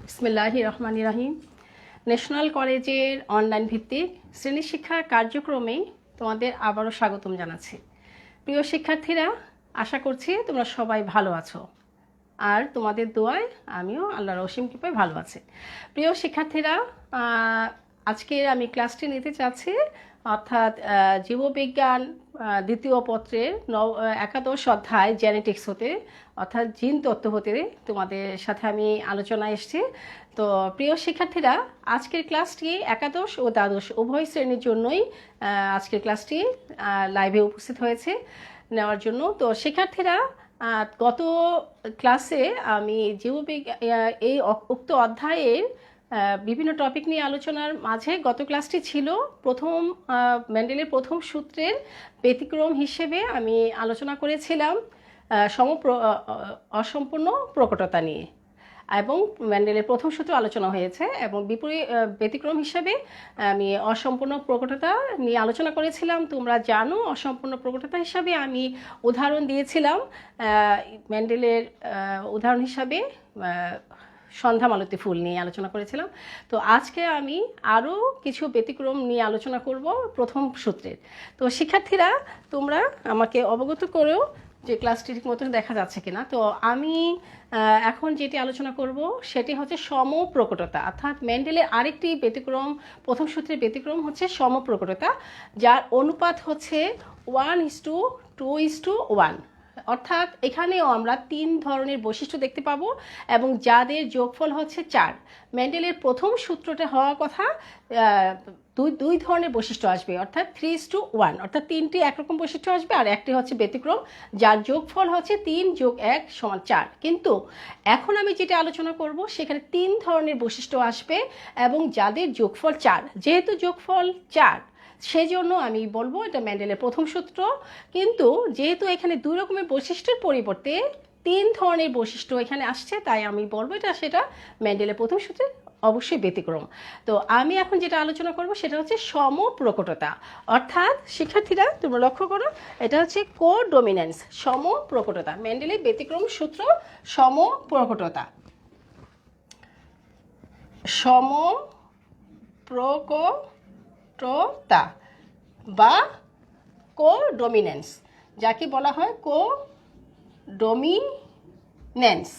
বিসমিল্লাহির রহমানির রহিম। ন্যাশনাল কলেজের অনলাইন ভিত্তিক শ্রেণী শিক্ষা কার্যক্রমে তোমাদের আবারও স্বাগতম জানাচ্ছি। প্রিয় শিক্ষার্থীরা, আশা করছি তোমরা সবাই ভালো আছো, আর তোমাদের দোয়ায় আমিও আল্লাহর অসীম কৃপায় ভালো আছি। প্রিয় শিক্ষার্থীরা, আজকে আমি ক্লাসটি নিতে চাচ্ছি, অর্থাৎ জীববিজ্ঞান দ্বিতীয় পত্রের একাদশ অধ্যায় জেনেটিক্স হতে, অর্থাৎ জিন তত্ত্ব হতে তোমাদের সাথে আমি আলোচনায় এসেছি। তো প্রিয় শিক্ষার্থীরা, আজকের ক্লাসটি একাদশ ও দ্বাদশ উভয় শ্রেণীর জন্যই আজকের ক্লাসটি লাইভে উপস্থিত হয়েছে নেওয়ার জন্য। তো শিক্ষার্থীরা, গত ক্লাসে আমি জীববিজ্ঞান এই উক্ত অধ্যায়ের বিভিন্ন টপিক নিয়ে আলোচনার মাঝে গত ক্লাসটি ছিল মেন্ডেলের প্রথম সূত্রের ব্যতিক্রম হিসেবে আমি আলোচনা করেছিলাম অসম্পূর্ণ প্রকটতা নিয়ে, এবং মেন্ডেলের প্রথম সূত্র আলোচনা হয়েছে, এবং ব্যতিক্রম হিসেবে আমি অসম্পূর্ণ প্রকটতা নিয়ে আলোচনা করেছিলাম। তোমরা জানো, অসম্পূর্ণ প্রকটতা হিসাবে আমি উদাহরণ দিয়েছিলাম। মেন্ডেলের উদাহরণ হিসাবে সন্ধ্যা মালতী ফুল নিয়ে আলোচনা করেছিলাম। তো আজকে আমি আরও কিছু ব্যতিক্রম নিয়ে আলোচনা করব প্রথম সূত্রের। তো শিক্ষার্থীরা, তোমরা আমাকে অবগত করো যে ক্লাসটি ঠিক মতন দেখা যাচ্ছে কিনা। তো আমি এখন যেটি আলোচনা করব সেটি হচ্ছে সমপ্রকটতা, অর্থাৎ মেন্ডেলের আরেকটি ব্যতিক্রম, প্রথম সূত্রের ব্যতিক্রম হচ্ছে সমপ্রকটতা, যার অনুপাত হচ্ছে 1:2:1। অর্থাৎ এখানেও আমরা 3 ধরনের বৈশিষ্ট্য দেখতে পাবো, এবং যাদের যোগফল হচ্ছে 4। মেন্ডেলের প্রথম সূত্রটা হওয়ার কথা দুই ধরনের বৈশিষ্ট্য আসবে, অর্থাৎ 3:1, অর্থাৎ 3টি একরকম বৈশিষ্ট্য আসবে, আর একটি হচ্ছে ব্যতিক্রম যার যোগফল হচ্ছে 3+1=4। কিন্তু এখন আমি যেটা আলোচনা করব সেখানে 3 ধরনের বৈশিষ্ট্য আসবে এবং যাদের যোগফল 4। যেহেতু যোগফল 4, সেজন্য আমি বলবো এটা মেন্ডেলের প্রথম সূত্র। কিন্তু যেহেতু এখানে 2 রকমের বৈশিষ্ট্যের পরিবর্তে 3 ধরনের বৈশিষ্ট্য এখানে আসছে, তাই আমি বলবো সেটা মেন্ডেলের প্রথম সূত্রে অবশ্যই ব্যতিক্রম। তো আমি এখন যেটা আলোচনা করব সেটা হচ্ছে সমপ্রকটতা, অর্থাৎ শিক্ষার্থীরা তোমরা লক্ষ্য করো, এটা হচ্ছে কোডমিনেন্স। সমপ্রকটতা, মেন্ডেলের ব্যতিক্রম সূত্র সমপ্রকটতা। সমপ্রকটতা বা কোডমিনেন্স, যাকে বলা হয় কোডমিনেন্স,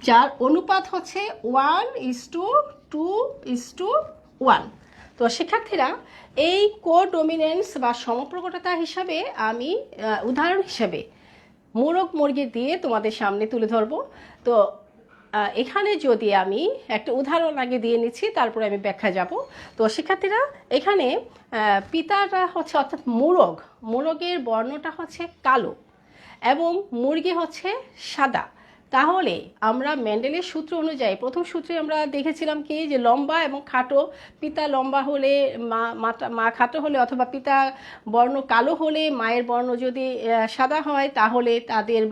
যার অনুপাত হচ্ছে 1:2:1। তো শিক্ষার্থীরা, এই কোডমিনেন্স বা সমপ্রকটতা হিসাবে আমি উদাহরণ হিসেবে মোরগ মুরগি দিয়ে তোমাদের সামনে তুলে ধরব। তো এখানে যদি আমি একটা উদাহরণ আগে দিয়ে নিচ্ছি, তারপরে আমি ব্যাখ্যা যাব। তো শিক্ষার্থীরা, এখানে পিতাটা হচ্ছে, অর্থাৎ মোরগের বর্ণটা হচ্ছে কালো এবং মুরগি হচ্ছে সাদা। তাহলে আমরা মেন্ডেলের সূত্র অনুযায়ী, প্রথম সূত্রে আমরা দেখেছিলাম কি, যে লম্বা এবং খাটো, পিতা লম্বা হলে মা খাটো হলে, অথবা পিতা বর্ণ কালো হলে মায়ের বর্ণ যদি সাদা হয়, তাহলে তাদের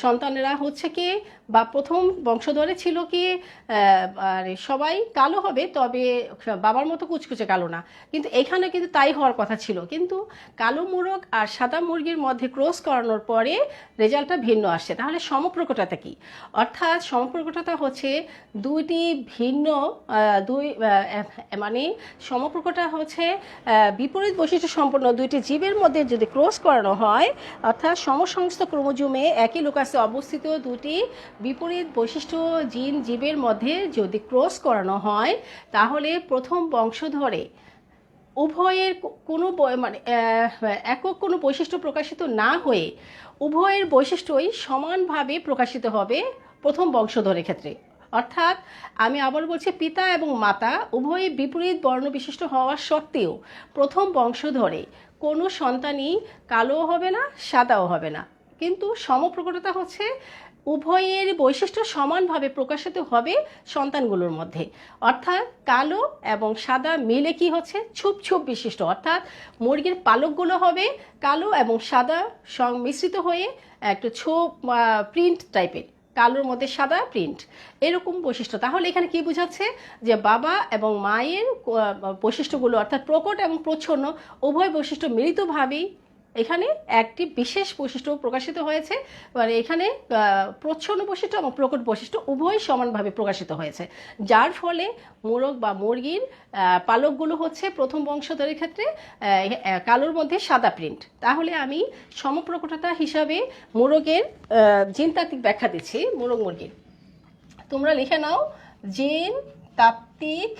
সন্তানেরা হচ্ছে কি, বা প্রথম বংশধরে ছিল কি, সবাই কালো হবে, তবে বাবার মতো কুচকুচে কালো না। কিন্তু এখানে কিন্তু তাই হওয়ার কথা ছিল, কিন্তু কালো মোরগ আর সাদা মুরগির মধ্যে ক্রস করানোর পরে রেজাল্টটা ভিন্ন আসছে। তাহলে সমপ্রকটতা কি? অর্থাৎ সমপ্রকটতা হচ্ছে দুইটি ভিন্ন মানে সমপ্রকটতা হচ্ছে বিপরীত বৈশিষ্ট্য সম্পন্ন দুইটি জীবের মধ্যে যদি ক্রস করানো হয়, অর্থাৎ সমসংস্থ ক্রোমোজোমে একই লোকাসে অবস্থিত দুটি বিপরীত বৈশিষ্ট্য জীবের মধ্যে যদি ক্রস করানো হয়, তাহলে প্রথম বংশধরে উভয়ের কোনো একক কোনো বৈশিষ্ট্য প্রকাশিত না হয়ে উভয়ের বৈশিষ্ট্যই সমানভাবে প্রকাশিত হবে প্রথম বংশধরের ক্ষেত্রে। অর্থাৎ আমি আবার বলছি, পিতা এবং মাতা উভয়ই বিপরীত বর্ণ বিশিষ্ট হওয়া সত্ত্বেও প্রথম বংশধরে কোনো সন্তানই কালোও হবে না, সাদাও হবে না। কিন্তু সমপ্রকটতা হচ্ছে উভয়ের বৈশিষ্ট্য সমানভাবে প্রকাশিত হবে সন্তানগুলোর মধ্যে। অর্থাৎ কালো এবং সাদা মিলে কি হচ্ছে, ছোপ ছোপ বিশিষ্ট, অর্থাৎ মুরগির পালকগুলো হবে কালো এবং সাদা সংমিশ্রিত হয়ে একটু ছোপ প্রিন্ট টাইপের, কালোর মধ্যে সাদা প্রিন্ট, এরকম বৈশিষ্ট্য। তাহলে এখানে কি বোঝাচ্ছে, যে বাবা এবং মায়ের বৈশিষ্ট্যগুলো, অর্থাৎ প্রকট এবং প্রচ্ছন্ন উভয় বৈশিষ্ট্য মিলিতভাবেই এখানে একটি বিশেষ বৈশিষ্ট্য প্রকাশিত হয়েছে, মানে এখানে প্রচ্ছন্ন বৈশিষ্ট্য এবং প্রকট বৈশিষ্ট্য উভয় সমানভাবে প্রকাশিত হয়েছে, যার ফলে মোরগ বা মুরগির পালকগুলো হচ্ছে প্রথম বংশধরের ক্ষেত্রে কালোর মধ্যে সাদা প্রিন্ট। তাহলে আমি সমপ্রকটতা হিসাবে মোরগের জিনতাত্ত্বিক ব্যাখ্যা দিচ্ছি মোরগ মুরগির। তোমরা লিখে নাও জিনতাত্ত্বিক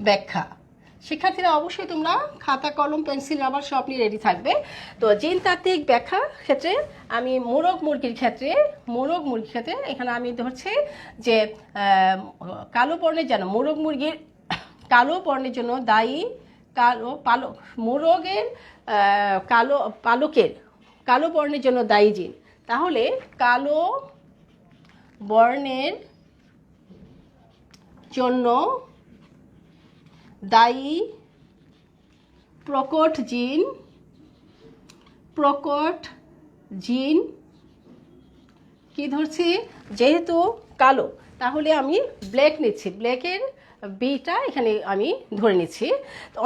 ব্যাখ্যা। শিক্ষার্থীরা অবশ্যই তোমরা খাতা কলম পেন্সিল রাবার সব নিয়ে রেডি থাকবে। তো জিনতাত্ত্বিক ব্যাখ্যা ক্ষেত্রে আমি মোরগ মুরগির ক্ষেত্রে এখানে আমি ধরছি যে কালো বর্ণের জন্য মোরগ মুরগির কালো বর্ণের জন্য দায়ী মোরগের কালো বর্ণের জন্য দায়ী জিন। তাহলে কালো বর্ণের জন্য দায়ী প্রকট জিন কি ধরছি, যেহেতু কালো তাহলে আমি ব্ল্যাক নিচ্ছি, ব্ল্যাকের বিটা এখানে আমি ধরে নিচ্ছি।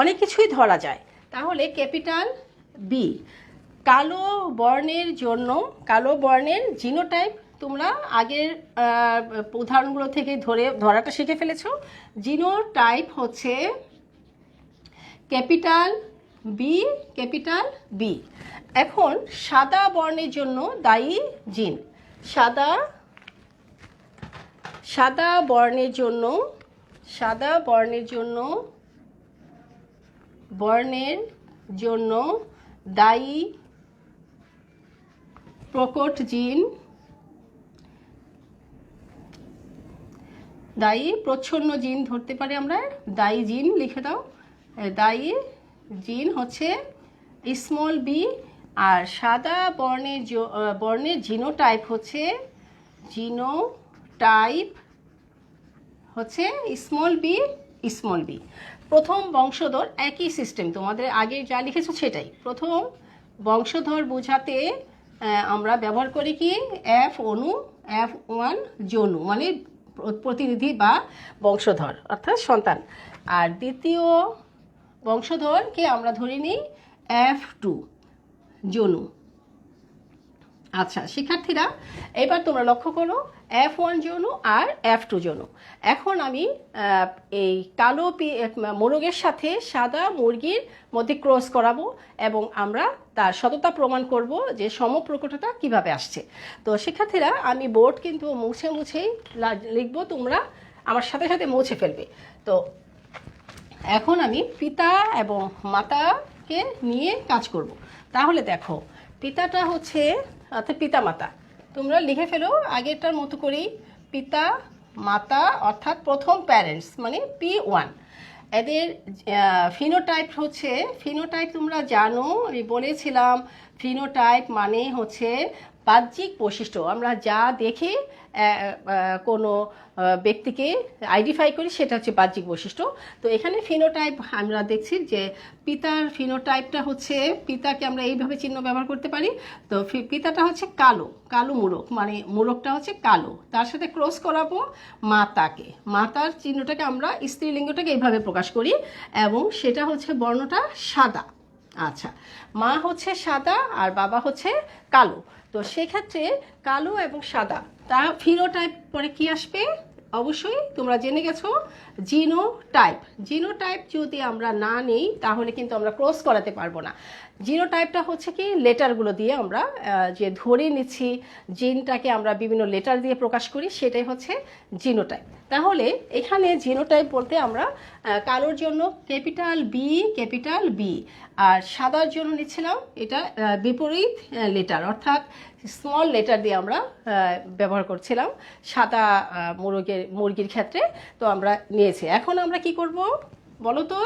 অনেক কিছুই ধরা যায়, তাহলে ক্যাপিটাল বি কালো বর্ণের জিনোটাইপ। তোমরা আগের উদাহরণগুলো থেকে ধরাটা শিখে ফেলেছ। জিনোটাইপ হচ্ছে ক্যাপিটাল বি। এখন সাদা বর্ণের জন্য দায়ী জিন, সাদা বর্ণের জন্য দায়ী প্রকট জিন, দায়ী প্রচ্ছন্ন জিন ধরতে পারি আমরা, দায়ী জিন লিখে দাও। দায়ী জিন হচ্ছে স্মল বি, আর সাদা বর্ণের জিনোটাইপ হচ্ছে স্মল বি। প্রথম বংশধর একই সিস্টেম, তোমাদের আগে যা লিখেছো সেটাই। প্রথম বংশধর বোঝাতে আমরা ব্যবহার করি কি F1 জনু, মানে প্রতিনিধি বা বংশধর অর্থাৎ সন্তান। আর দ্বিতীয় বংশধরকে আমরা ধরে নিই F2 জনু। আচ্ছা শিক্ষার্থীরা, এবার তোমরা লক্ষ্য করো F1 জনু আর F2 জনু। এখন আমি এই কালো মোরগের সাথে সাদা মুরগির মধ্যে ক্রস করাবো এবং আমরা তার সততা প্রমাণ করব যে সমপ্রকটতা কিভাবে আসছে। তো শিক্ষার্থীরা, আমি বোর্ড কিন্তু মুছেই লিখবো, তোমরা আমার সাথে সাথে মুছে ফেলবে। তো এখন আমি পিতা এবং মাতাকে নিয়ে কাজ করব। তাহলে দেখো, পিতাটা হচ্ছে অর্থাৎ পিতা মাতা, তোমরা লিখে ফেলো আগেরটার মতো করেই। পিতা মাতা অর্থাৎ প্রথম প্যারেন্টস মানে P1। এদের ফিনোটাইপ তোমরা জানো, আমি বলেছিলাম ফিনোটাইপ মানে হচ্ছে বাহ্যিক বৈশিষ্ট্য। আমরা যা দেখি কোনো ব্যক্তিকে আইডেন্টিফাই করি সেটা হচ্ছে বাহ্যিক বৈশিষ্ট্য। তো এখানে ফিনোটাইপ আমরা দেখছি যে পিতার ফিনোটাইপটা হচ্ছে, পিতাকে আমরা এইভাবে চিহ্ন ব্যবহার করতে পারি। তো পিতাটা হচ্ছে কালো মোরগ, মানে মোরগটা হচ্ছে কালো। তার সাথে ক্রস করাবো মাতার চিহ্নটাকে আমরা স্ত্রীলিঙ্গটাকে এইভাবে প্রকাশ করি এবং সেটা হচ্ছে বর্ণটা সাদা। আচ্ছা, মা হচ্ছে সাদা আর বাবা হচ্ছে কালো। তো সেক্ষেত্রে কালো এবং সাদা, তা ফিনোটাইপ পরে কি আসবে অবশ্যই তোমরা জেনে গেছো, জিনোটাইপ যদি আমরা না নেই তাহলে কিন্তু আমরা ক্রস করাতে পারবো না। জিনোটাইপটা হচ্ছে কি লেটারগুলো দিয়ে আমরা যে ধরে নিচ্ছি, জিনটাকে আমরা বিভিন্ন লেটার দিয়ে প্রকাশ করি, সেটাই হচ্ছে জিনোটাইপ। তাহলে এখানে জিনোটাইপ বলতে আমরা কালোর জন্য ক্যাপিটাল বি আর সাদার জন্য নিচ্ছিলাম এটা বিপরীত লেটার অর্থাৎ স্মল লেটার দিয়ে আমরা ব্যবহার করছিলাম সাদা মুরগির ক্ষেত্রে। তো আমরা নিয়েছি। এখন আমরা কি করব বলো তো?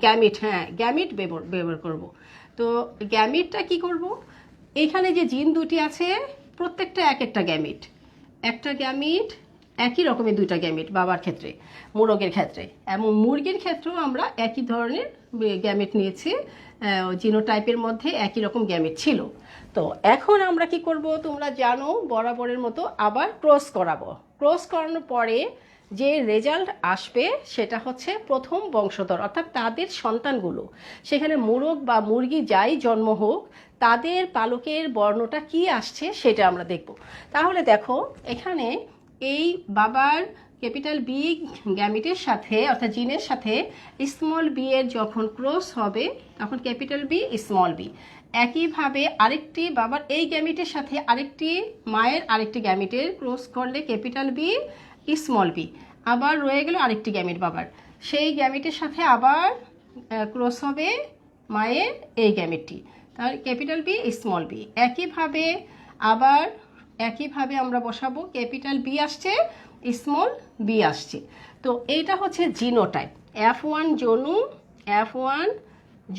গ্যামিট ব্যবহার করব। তো গ্যামিটটা কি করব? এখানে যে জিন দুটি আছে প্রত্যেকটা একটা গ্যামিট, একই রকমের দুইটা গ্যামিট বাবার ক্ষেত্রে, মোরগের ক্ষেত্রে এবং মুরগির ক্ষেত্রেও আমরা একই ধরনের গ্যামিট নিয়েছি। জিনোটাইপের মধ্যে একই রকম গ্যামিট ছিল। তো এখন আমরা কি করব তোমরা জানো, বরাবরের মতো আবার ক্রস করাবো। ক্রস করানোর পরে যে রেজাল্ট আসবে সেটা হচ্ছে প্রথম বংশধর, অর্থাৎ তাদের সন্তানগুলো, সেখানে মোরগ বা মুরগি যাই জন্ম হোক তাদের পালকের বর্ণটা কি আসছে সেটা আমরা দেখব। তাহলে দেখো এখানে এই বাবার ক্যাপিটাল বি গ্যামিটের সাথে অর্থাৎ জিনের সাথে স্মল বি এর যখন ক্রস হবে তখন ক্যাপিটাল বি স্মল বি। একইভাবে আরেকটি বাবার এই গ্যামিটের সাথে আরেকটি মায়ের আরেকটি গ্যামিটের ক্রস করলে ক্যাপিটাল বি স্মল বি। আবার রয়ে গেল আরেকটি গ্যামিট বাবার, সেই গ্যামিটের সাথে আবার ক্রস হবে মায়ের এই গ্যামিটটি, তার ক্যাপিটাল বি স্মল বি। একইভাবে আমরা বসাবো ক্যাপিটাল বি আসছে স্মল বি আসছে। তো এইটা হচ্ছে জিনোটাইপ। F1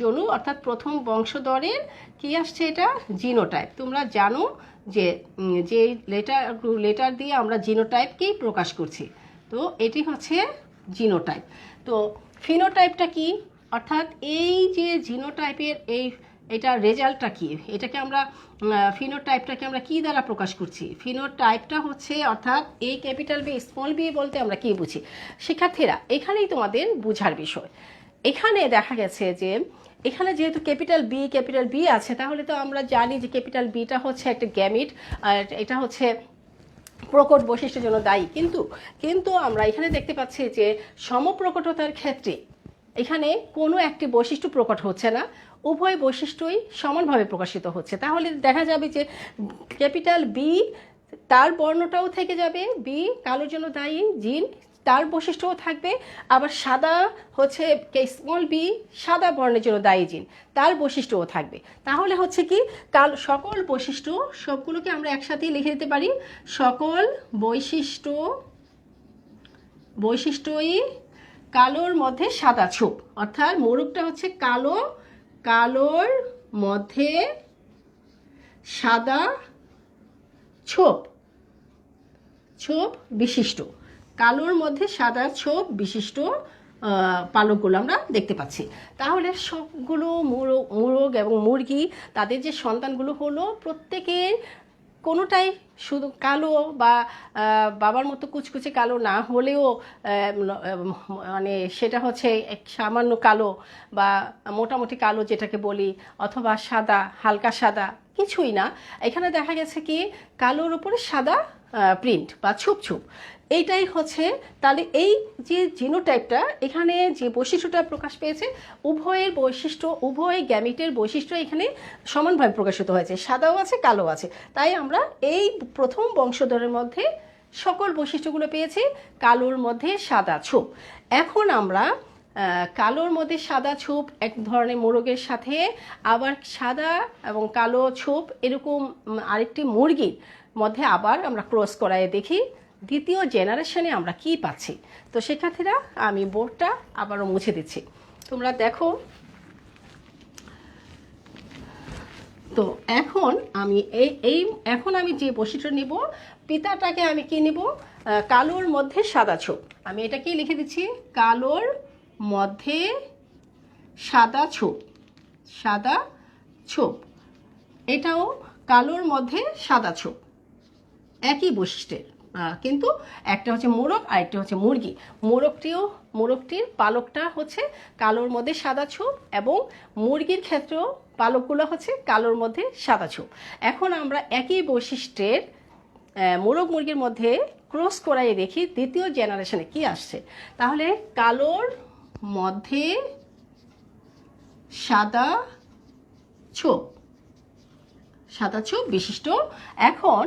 জনু অর্থাৎ প্রথম বংশধরের কি আসছে, এটা জিনোটাইপ। তোমরা জানো যে যে লেটার দিয়ে আমরা জিনোটাইপকেই প্রকাশ করছি, তো এটি হচ্ছে জিনোটাইপ। তো ফিনোটাইপটা কি, অর্থাৎ এই যে জিনোটাইপের এটা রেজাল্টটা কি, এটাকে আমরা ফিনোটাইপটাকে আমরা কি দ্বারা প্রকাশ করছি? ফিনোটাইপটা হচ্ছে অর্থাৎ এই ক্যাপিটাল বি স্মল বি বলতে আমরা কি বুঝি? শিক্ষার্থীরা এখানেই তোমাদের বোঝার বিষয়। এখানে দেখা গেছে যে এখানে যেহেতু ক্যাপিটাল বি আছে, তাহলে তো আমরা জানি যে ক্যাপিটাল বিটা হচ্ছে একটা গ্যামিট, আর এটা হচ্ছে প্রকট বৈশিষ্ট্যের জন্য দায়ী। কিন্তু আমরা এখানে দেখতে পাচ্ছি যে সমপ্রকটতার ক্ষেত্রে এখানে কোনো একটি বৈশিষ্ট্য প্রকট হচ্ছে না, উভয় বৈশিষ্ট্যই সমানভাবে প্রকাশিত হচ্ছে। তাহলে দেখা যাবে যে ক্যাপিটাল বি তার বর্ণটাও থেকে যাবে, বি কালোর জন্য দায়ী জিন, তার বৈশিষ্ট্যও থাকবে। আবার সাদা হচ্ছে স্মল বি সাদা বর্ণের জন্য দায়ী জিন, তার বৈশিষ্ট্যও থাকবে। তাহলে হচ্ছে কি সকল বৈশিষ্ট্য সবগুলোকে আমরা একসাথেই লিখে দিতে পারি, সকল বৈশিষ্ট্যই কালোর মধ্যে সাদা ছোপ। অর্থাৎ মোরগটা হচ্ছে কালোর মধ্যে সাদা ছোপ বিশিষ্ট, কালোর মধ্যে সাদা ছোপ বিশিষ্ট পালকগুলো আমরা দেখতে পাচ্ছি। তাহলে সবগুলো মোরগ এবং মুরগি তাদের যে সন্তানগুলো হলো প্রত্যেকের কোনোটাই শুধু কালো বা বাবার মতো কুচকুচে কালো না হলেও মানে সেটা হচ্ছে সামান্য কালো বা মোটামুটি কালো যেটাকে বলি, অথবা সাদা হালকা সাদা, কিছুই না। এখানে দেখা গেছে কি কালোর উপরে সাদা প্রিন্ট বা ছুপ। এইটাই হচ্ছে, তাহলে এই যে জিনোটাইপটা এখানে যে বৈশিষ্ট্যটা প্রকাশ পেয়েছে, উভয় গ্যামিটের বৈশিষ্ট্য এখানে সমানভাবে প্রকাশিত হয়েছে, সাদাও আছে কালো আছে। তাই আমরা এই প্রথম বংশধরের মধ্যে সকল বৈশিষ্ট্যগুলো পেয়েছি, কালোর মধ্যে সাদা ছোপ। এখন আমরা কালোর মধ্যে সাদা ছোপ এক ধরনের মোরগের সাথে আবার সাদা এবং কালো ছোপ এরকম আরেকটি মুরগির মধ্যে আবার আমরা ক্রস করায় দেখি দ্বিতীয় জেনারেশনে আমরা কি পাচ্ছি। তো শিক্ষার্থীরা আমি বোর্ডটা আবারও মুছে দিচ্ছি, তোমরা দেখো। তো এখন আমি যে বৈশিষ্ট্য নিব, পিতাটাকে আমি কি নিব, কালোর মধ্যে সাদা ছোপ। আমি এটাকেই লিখে দিচ্ছি, কালোর মধ্যে সাদা ছোপ। এটাও কালোর মধ্যে সাদা ছোপ, একই বৈশিষ্ট্যের, কিন্তু একটা হচ্ছে মোরগ আর একটা হচ্ছে মুরগি। মোরগটির পালকটা হচ্ছে কালোর মধ্যে সাদা ছোপ এবং মুরগির ক্ষেত্রেও পালকগুলো হচ্ছে কালোর মধ্যে সাদা ছোপ। এখন আমরা একই বৈশিষ্ট্যের মোরগ মুরগির মধ্যে ক্রস করাই দেখি দ্বিতীয় জেনারেশনে কি আসছে। তাহলে কালোর মধ্যে সাদা ছোপ বিশিষ্ট। এখন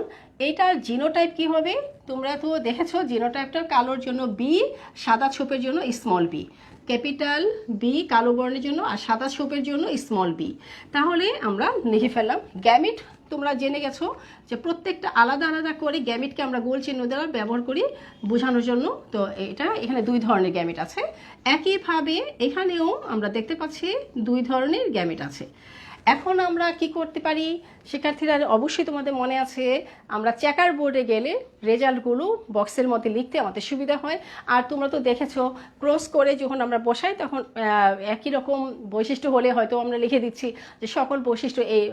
এইটার জিনোটাইপ কি হবে? তোমরা তো দেখেছো জিনোটাইপটা কালোর জন্য বি, সাদা ছোপের জন্য স্মল বি, ক্যাপিটাল বি কালো বর্ণের জন্য আর সাদা ছোপের জন্য স্মল বি। তাহলে আমরা লিখে ফেললাম। গ্যামিট তোমরা জেনে গেছো যে প্রত্যেকটা আলাদা আলাদা করে গ্যামিটকে আমরা গোল চিহ্ন দ্বারা ব্যবহার করি বোঝানোর জন্য। তো এখানে দুই ধরনের গ্যামিট আছে। একইভাবে এখানেও আমরা দেখতে পাচ্ছি দুই ধরনের গ্যামিট আছে। এখন আমরা কি করতে পারি শিক্ষার্থীরা, অবশ্যই তোমাদের মনে আছে আমরা চেকার বোর্ডে গেলে রেজাল্টগুলো বক্সের মধ্যে লিখতে আমাদের সুবিধা হয়। আর তোমরা তো দেখেছো ক্রস করে যখন আমরা বসাই তখন একই রকম বৈশিষ্ট্য হলে হয়তো আমরা লিখে দিচ্ছি যে সকল বৈশিষ্ট্য এই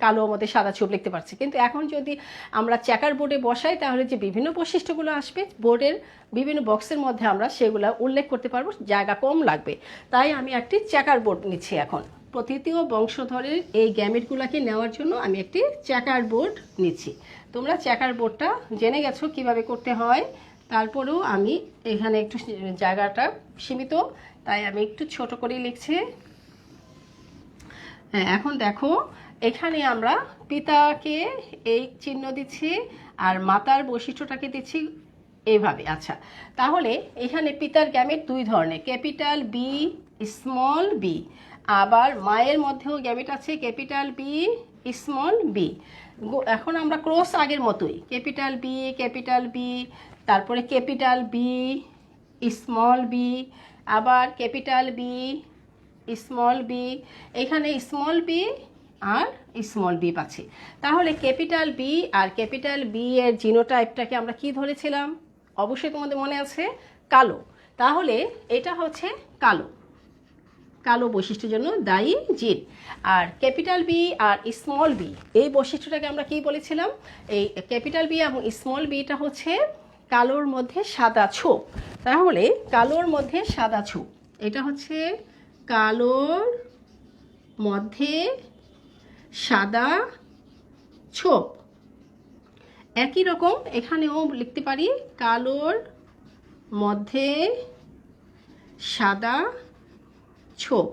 কালো মধ্যে সাদা ছোপ লিখতে পারছি। কিন্তু এখন যদি আমরা চেকার বোর্ডে বসাই তাহলে যে বিভিন্ন বৈশিষ্ট্যগুলো আসবে বোর্ডের বিভিন্ন বক্সের মধ্যে আমরা সেগুলো উল্লেখ করতে পারবো, জায়গা কম লাগবে। তাই আমি একটি চেকার বোর্ড নিচ্ছি। এখন তৃতীয় বংশধরের এই গ্যামেটগুলোকে নেওয়ার জন্য আমি একটি চেকার বোর্ড নিচ্ছি। তোমরা চেকার বোর্ডটা জেনে গেছো কিভাবে করতে হয়, তারপরেও আমি এখানে একটু জায়গাটা সীমিত তাই আমি একটু ছোট করে লিখছি। হ্যাঁ, এখন দেখো এখানে আমরা পিতাকে এই চিহ্ন দিচ্ছি আর মাতার বৈশিষ্ট্যটাকে দিচ্ছি এইভাবে। আচ্ছা, তাহলে এখানে পিতার গ্যামেট দুই ধরনের, ক্যাপিটাল বি, স্মল বি। আবার মায়ের মধ্যেও গ্যামেট আছে ক্যাপিটাল বি, স্মল বি। এখন আমরা ক্রস আগের মতোই ক্যাপিটাল বি, তারপরে ক্যাপিটাল বি, স্মল বি, আবার ক্যাপিটাল বি, স্মল বি। এখানে স্মল বি আর স্মল বি পাচ্ছি। তাহলে ক্যাপিটাল বি আর ক্যাপিটাল বি এর জিনোটাইপটাকে আমরা কি ধরেছিলাম? অবশ্যই তোমাদের মনে আছে কালো। তাহলে এটা হচ্ছে কালো, কালো বৈশিষ্ট্যের জন্য দায়ী জিন। আর ক্যাপিটাল বি আর স্মল বি এই বৈশিষ্ট্যটাকে আমরা কি বলেছিলাম? এই ক্যাপিটাল বি এবং স্মল বিটা হচ্ছে কালোর মধ্যে সাদা ছোপ। তাহলে কালোর মধ্যে সাদা ছোপ, এটা হচ্ছে কালোর মধ্যে সাদা ছোপ। একই রকম এখানেও লিখতে পারি কালোর মধ্যে সাদা ছোপ।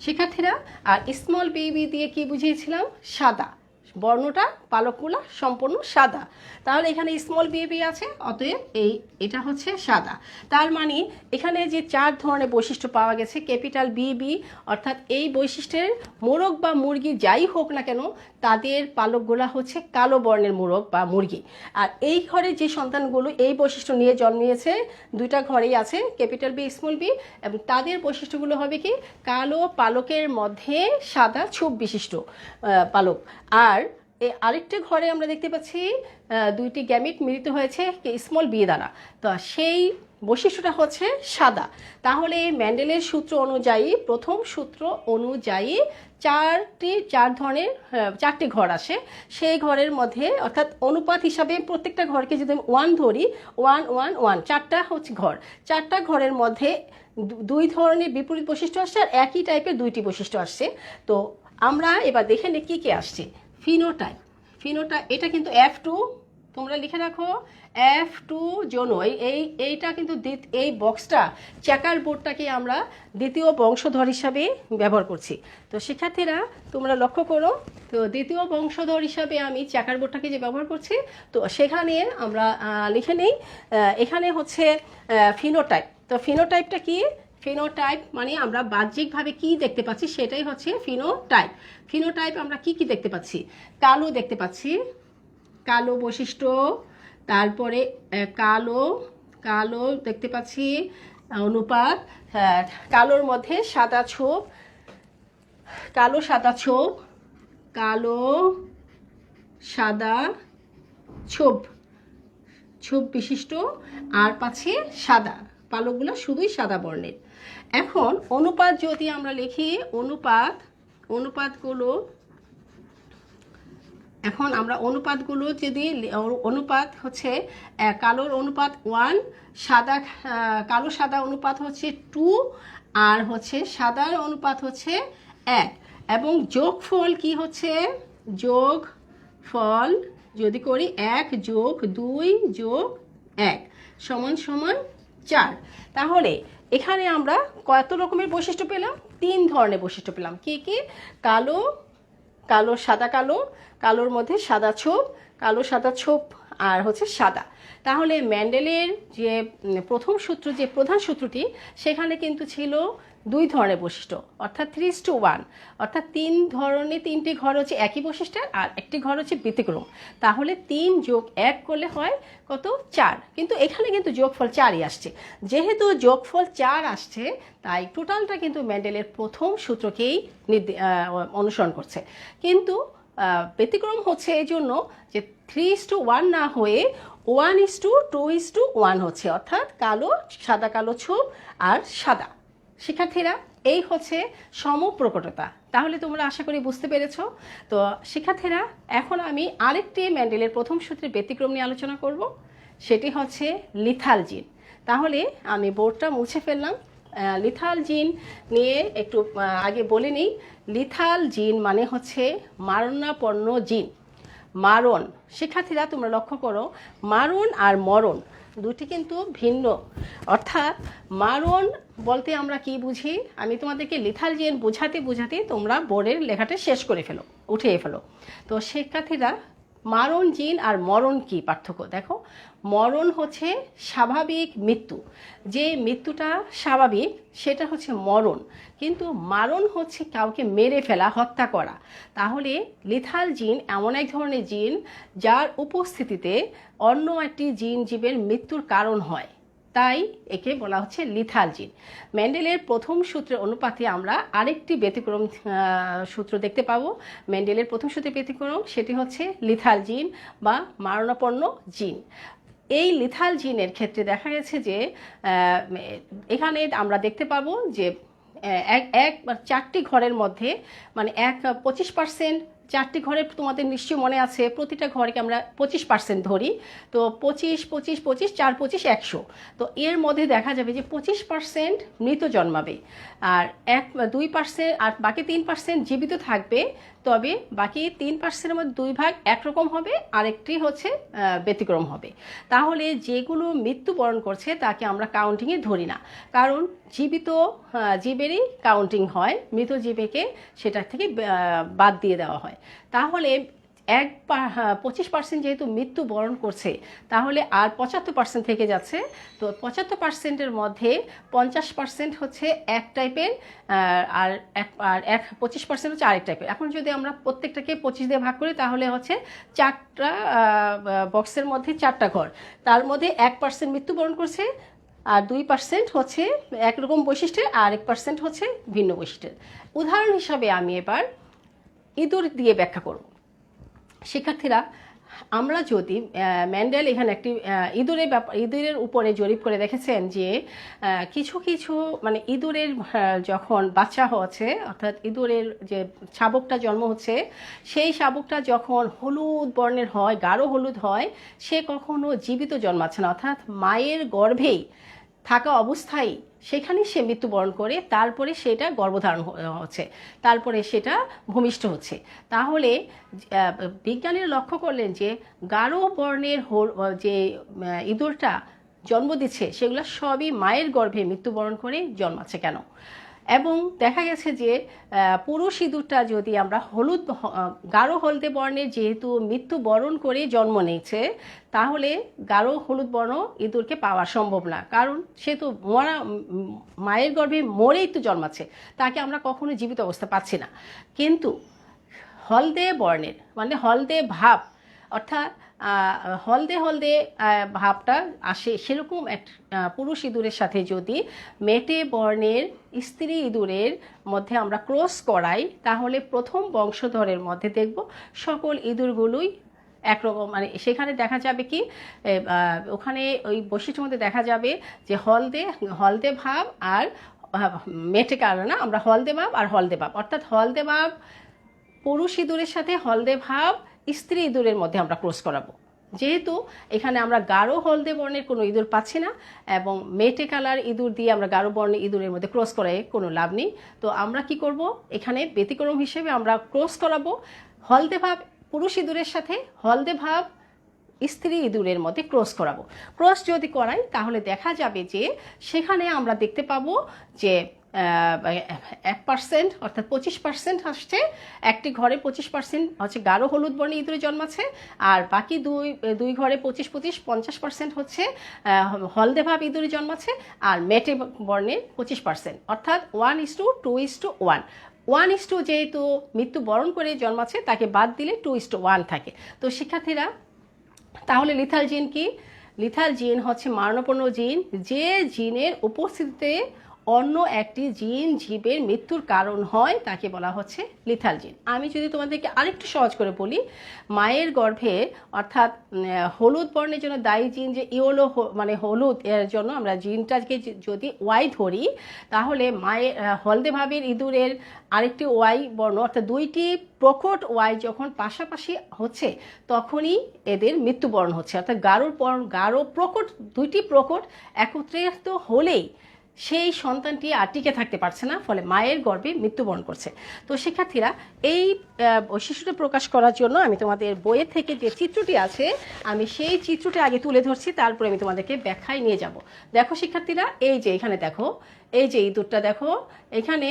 শিক্ষার্থীরা, আর স্মল বেবি দিয়ে কি বুঝিয়েছিলাম? সাদা, বর্ণটা পালকগুলো সম্পূর্ণ সাদা। তাহলে এখানে স্মল বেবি আছে, অতএব এটা হচ্ছে সাদা। তার মানে এখানে যে চার ধরনের বৈশিষ্ট্য পাওয়া গেছে ক্যাপিটাল বি, অর্থাৎ এই বৈশিষ্ট্যের মোরগ বা মুরগি যাই হোক না কেন তাদের পালকগুলো হচ্ছে কালো বর্ণের মোরগ বা মুরগি। আর এই ঘরে যে সন্তানগুলো এই বৈশিষ্ট্য নিয়ে জন্মিয়েছে, দুইটা ঘরেই আছে ক্যাপিটাল বি, স্মল বি, এবং তাদের বৈশিষ্ট্যগুলো হবে কি? কালো পালকের মধ্যে সাদা ছোপ বিশিষ্ট পালক। আর আরেকটা ঘরে আমরা দেখতে পাচ্ছি দুইটি গ্যামিট মিলিত হয়েছে স্মল বি দ্বারা, তো সেই বৈশিষ্ট্যটা হচ্ছে সাদা। তাহলে মেন্ডেলের সূত্র অনুযায়ী, প্রথম সূত্র অনুযায়ী চারটি ঘর আসে। সেই ঘরের মধ্যে অর্থাৎ অনুপাত হিসাবে প্রত্যেকটা ঘরকে যদি আমি 1 ধরি, 1 1 1, চারটা হচ্ছে ঘর। চারটা ঘরের মধ্যে দুই ধরনের বিপরীত বৈশিষ্ট্য আসছে আর একই টাইপের দুইটি বৈশিষ্ট্য আসছে। তো আমরা এবার দেখে নিই কী কী আসছে। ফিনোটাইপ এটা কিন্তু F2, তোমরা লিখে রাখো F2 জন্য এইটা কিন্তু এই বক্সটা চেকার বোর্ডটাকে আমরা দ্বিতীয় বংশধর হিসাবে ব্যবহার করছি। তো শিক্ষার্থীরা তোমরা লক্ষ্য করো, তো দ্বিতীয় বংশধর হিসাবে আমি চেকার বোর্ডটাকে যে ব্যবহার করছি, তো সেখানে আমরা লিখে নিই এখানে হচ্ছে ফিনোটাইপ। তো ফিনোটাইপটা কি? ফিনোটাইপ মানে আমরা বাহ্যিকভাবে কি দেখতে পাচ্ছি সেটাই হচ্ছে ফিনোটাইপ। ফিনোটাইপ আমরা কি কি দেখতে পাচ্ছি? কালো দেখতে পাচ্ছি, কালো বৈশিষ্ট্য। তারপরে কালো দেখতে পাচ্ছি অনুপাত, কালোর মধ্যে সাদা ছোপ, কালো সাদা ছোপ বিশিষ্ট। আর পাচ্ছি সাদা, পালকগুলো শুধুই সাদা বর্ণের। এখন অনুপাত যদি আমরা লিখি, অনুপাতগুলো যদি অনুপাত হচ্ছে কালোর অনুপাত 1, কালো সাদা অনুপাত হচ্ছে 2, আর হচ্ছে সাদার অনুপাত হচ্ছে 1, এবং যোগফল কি হচ্ছে? যোগফল যদি করি 1 যোগ 2 যোগ 1 সমান 4। তাহলে এখানে আমরা কত রকমের বৈশিষ্ট্য পেলাম? 3 ধরনের বৈশিষ্ট্য পেলাম। কি কি? কালো সাদা কালোর মধ্যে সাদা ছোপ, কালো সাদা ছোপ আর হচ্ছে সাদা। তাহলে মেন্ডেলের যে প্রথম সূত্র, যে প্রধান সূত্রটি, সেখানে কিন্তু ছিল দুই ধরনের বৈশিষ্ট্য, অর্থাৎ 3:1, অর্থাৎ তিনটি ঘর হচ্ছে একই বৈশিষ্ট্যের আর একটি ঘর হচ্ছে ব্যতিক্রম। তাহলে 3 যোগ 1 করলে হয় কত? 4। কিন্তু এখানে কিন্তু যোগফল 4ই আসছে। যেহেতু যোগফল 4 আসছে, তাই টোটালটা কিন্তু মেন্ডেলের প্রথম সূত্রকেই অনুসরণ করছে। কিন্তু ব্যতিক্রম হচ্ছে এই জন্য যে 3:1 না হয়ে 1:2:1 হচ্ছে, অর্থাৎ কালো সাদা, কালো ছোপ আর সাদা। শিক্ষার্থীরা, এই হচ্ছে সমপ্রকটতা। তাহলে তোমরা আশা করি বুঝতে পেরেছো। তো শিক্ষার্থীরা, এখন আমি আরেকটি মেন্ডেলের প্রথম সূত্রের ব্যতিক্রম নিয়ে আলোচনা করব, সেটি হচ্ছে লিথাল জিন। তাহলে আমি বোর্ডটা মুছে ফেললাম। লিথাল জিন নিয়ে একটু আগে বলে নিই। লিথাল জিন মানে হচ্ছে মারণাপন্ন জিন। মারণ, শিক্ষার্থীরা তোমরা লক্ষ্য করো, মারণ আর মরণ দুটি কিন্তু ভিন্ন। অর্থাৎ মারণ বলতে আমরা কি বুঝি, আমি তোমাদেরকে লিথাল জিন বোঝাতে তোমরা বোর্ডের লেখাটা শেষ করে ফেলো, উঠিয়ে ফেলো। তো শিক্ষার্থীরা, মারণ জিন আর মরণ কি পার্থক্য দেখো। মরণ হচ্ছে স্বাভাবিক মৃত্যু, যে মৃত্যুটা স্বাভাবিক সেটা হচ্ছে মরণ। কিন্তু মারণ হচ্ছে কাউকে মেরে ফেলা, হত্যা করা। তাহলে লিথাল জিন এমন এক ধরনের জিন যার উপস্থিতিতে অন্য একটি জীবের মৃত্যুর কারণ হয়, তাই একে বলা হচ্ছে লিথাল জিন। মেন্ডেলের প্রথম সূত্রের অনুপাতে আমরা আরেকটি ব্যতিক্রম সূত্র দেখতে পাবো। মেন্ডেলের প্রথম সূত্রের ব্যতিক্রম, সেটি হচ্ছে লিথাল জিন বা মারণাপন্ন জিন। এই লিথাল জিনের ক্ষেত্রে দেখা গেছে যে এখানে আমরা দেখতে পাবো যে চারটি ঘরের মধ্যে, মানে 25%, 4টি ঘরের তোমাদের নিশ্চয়ই মনে আছে, প্রতিটা ঘরকে আমরা 25% ধরি। তো 25, 25, 25, 4, 25, 100। তো এর মধ্যে দেখা যাবে যে 25% মৃত জন্মাবে, আর 2% আর বাকি 3% জীবিত থাকবে। তবে বাকি 3%-এর মধ্যে 2 ভাগ একরকম হবে, আরেকটি হচ্ছে ব্যতিক্রম হবে। তাহলে যেগুলো মৃত্যুবরণ করছে তাকে আমরা কাউন্টিংয়ে ধরি না, কারণ জীবিত জীবেরই কাউন্টিং হয়, মৃত জীবেকে সেটা থেকে বাদ দিয়ে দেওয়া হয়। তাহলে 25% যেহেতু মৃত্যুবরণ করছে, তাহলে আর 75% থেকে যাচ্ছে। তো 75%-এর মধ্যে 50% হচ্ছে এক টাইপের, আর 25% হচ্ছে আরেক টাইপের। এখন যদি আমরা প্রত্যেকটাকে 25 দিয়ে ভাগ করি, তাহলে হচ্ছে 4টা বক্সের মধ্যে 4টা ঘর, তার মধ্যে 1% মৃত্যুবরণ করছে, আর 2% হচ্ছে একরকম বৈশিষ্ট্যের, আর 1% হচ্ছে ভিন্ন বৈশিষ্ট্যের। উদাহরণ হিসাবে আমি এবার ইঁদুর দিয়ে ব্যাখ্যা করব। শিক্ষার্থীরা, আমরা যদি মেন্ডেল এখানে একটি ইঁদুরের উপরে জরিপ করে দেখেছেন যে কিছু মানে ইঁদুরের যখন বাচ্চা হচ্ছে, অর্থাৎ ইঁদুরের যে শাবকটা জন্ম হচ্ছে, সেই শাবকটা যখন হলুদ বর্ণের হয়, গাঢ় হলুদ হয়, সে কখনো জীবিত জন্মাচ্ছে না, অর্থাৎ মায়ের গর্ভেই থাকা অবস্থায় সেখানেই সে মৃত্যুবরণ করে, তারপরে সেটা গর্ভধারণ হচ্ছে, তারপরে সেটা ভূমিষ্ঠ হচ্ছে। তাহলে বিজ্ঞানীরা লক্ষ্য করলেন যে গাঢ় বর্ণের যে ইঁদুরটা জন্ম দিচ্ছে, সেগুলো সবই মায়ের গর্ভে মৃত্যুবরণ করে জন্মাচ্ছে কেন। এবং দেখা গেছে যে পুরুষ ইঁদুরটা যদি আমরা গাঢ় হলদে বর্ণের যেহেতু মৃত্যুবরণ করে জন্ম নিয়েছে, তাহলে গাঢ় হলুদ বর্ণ ইঁদুরকে পাওয়া সম্ভব না, কারণ সে তো মায়ের গর্ভে মরেই তো জন্মাচ্ছে, তাকে আমরা কখনো জীবিত অবস্থা পাচ্ছি না। কিন্তু হলদে বর্ণের মানে হলদে ভাব, অর্থাৎ হলদে ভাবটা আসে, সেরকম এক পুরুষ ইঁদুরের সাথে যদি মেটে বর্ণের স্ত্রী ইঁদুরের মধ্যে আমরা ক্রস করাই, তাহলে প্রথম বংশধরের মধ্যে দেখব সকল ইঁদুরগুলোই একরকম, মানে সেখানে দেখা যাবে কি, ওখানে ওই বৈশিষ্ট্যের মধ্যে দেখা যাবে যে হলদে ভাব আর মেটে কারণে আমরা হলদে ভাব, অর্থাৎ হলদে ভাব পুরুষ ইঁদুরের সাথে হলদে ভাব স্ত্রী ইঁদুরের মধ্যে আমরা ক্রস করাবো। যেহেতু এখানে আমরা গাঢ় হলদে বর্ণের কোনো ইঁদুর পাচ্ছি না, এবং মেটে কালার ইঁদুর দিয়ে আমরা গাঢ় বর্ণের ইঁদুরের মধ্যে ক্রস করে কোনো লাভ নেই। তো আমরা কি করব, এখানে ব্যতিক্রম হিসেবে আমরা ক্রস করাবো হলদে ভাব পুরুষ ইঁদুরের সাথে হলদে ভাব স্ত্রী ইঁদুরের মধ্যে ক্রস করাবো। ক্রস যদি করাই, তাহলে দেখা যাবে যে সেখানে আমরা দেখতে পাবো যে 1% অর্থাৎ 25% আসছে, একটি ঘরে 25% হচ্ছে গাঢ় হলুদ বর্ণে ইঁদুরে জন্মাচ্ছে, আর বাকি দুই ঘরে 50% হচ্ছে হলদে ভাব ইঁদুরে জন্মাচ্ছে, আর মেটে বর্ণে 25%, অর্থাৎ 1:2:1। 1:2 যেহেতু মৃত্যুবরণ করে জন্মাচ্ছে, তাকে বাদ দিলে 2:1 থাকে। তো শিক্ষার্থীরা, তাহলে লিথাল জিন কি? লিথাল জিন হচ্ছে মারণাপন্ন জিন, যে জিনের উপস্থিতিতে অন্য একটি জিন জীবের মৃত্যুর কারণ হয়, তাকে বলা হচ্ছে লিথাল জিন। আমি যদি তোমাদেরকে আরেকটু সহজ করে বলি, মায়ের গর্ভে অর্থাৎ হলুদ বর্ণের জন্য দায়ী জিন যে ইয়েলো মানে হলুদ, এর জন্য আমরা জিনটাকে যদি ওয়াই ধরি, তাহলে মায়ের হলদে ভাবের ইঁদুরের আরেকটি ওয়াই বর্ণ অর্থাৎ দুইটি প্রকট ওয়াই যখন পাশাপাশি হচ্ছে, তখনই এদের মৃত্যুবরণ হচ্ছে। অর্থাৎ গাঢ় প্রকট, দুইটি প্রকট একত্রিত হলেই সেই সন্তানটি আর টিকে থাকতে পারছে না, ফলে মায়ের গর্ভে মৃত্যুবরণ করছে। তো শিক্ষার্থীরা, এই বৈশিষ্ট্যটা প্রকাশ করার জন্য আমি তোমাদের বইয়ের থেকে যে চিত্রটি আছে, আমি সেই চিত্রটি আগে তুলে ধরছি, তারপরে আমি তোমাদেরকে ব্যাখ্যায় নিয়ে যাব। দেখো শিক্ষার্থীরা, এই যে এখানে দেখো, এই যে ইঁদুরটা দেখো, এখানে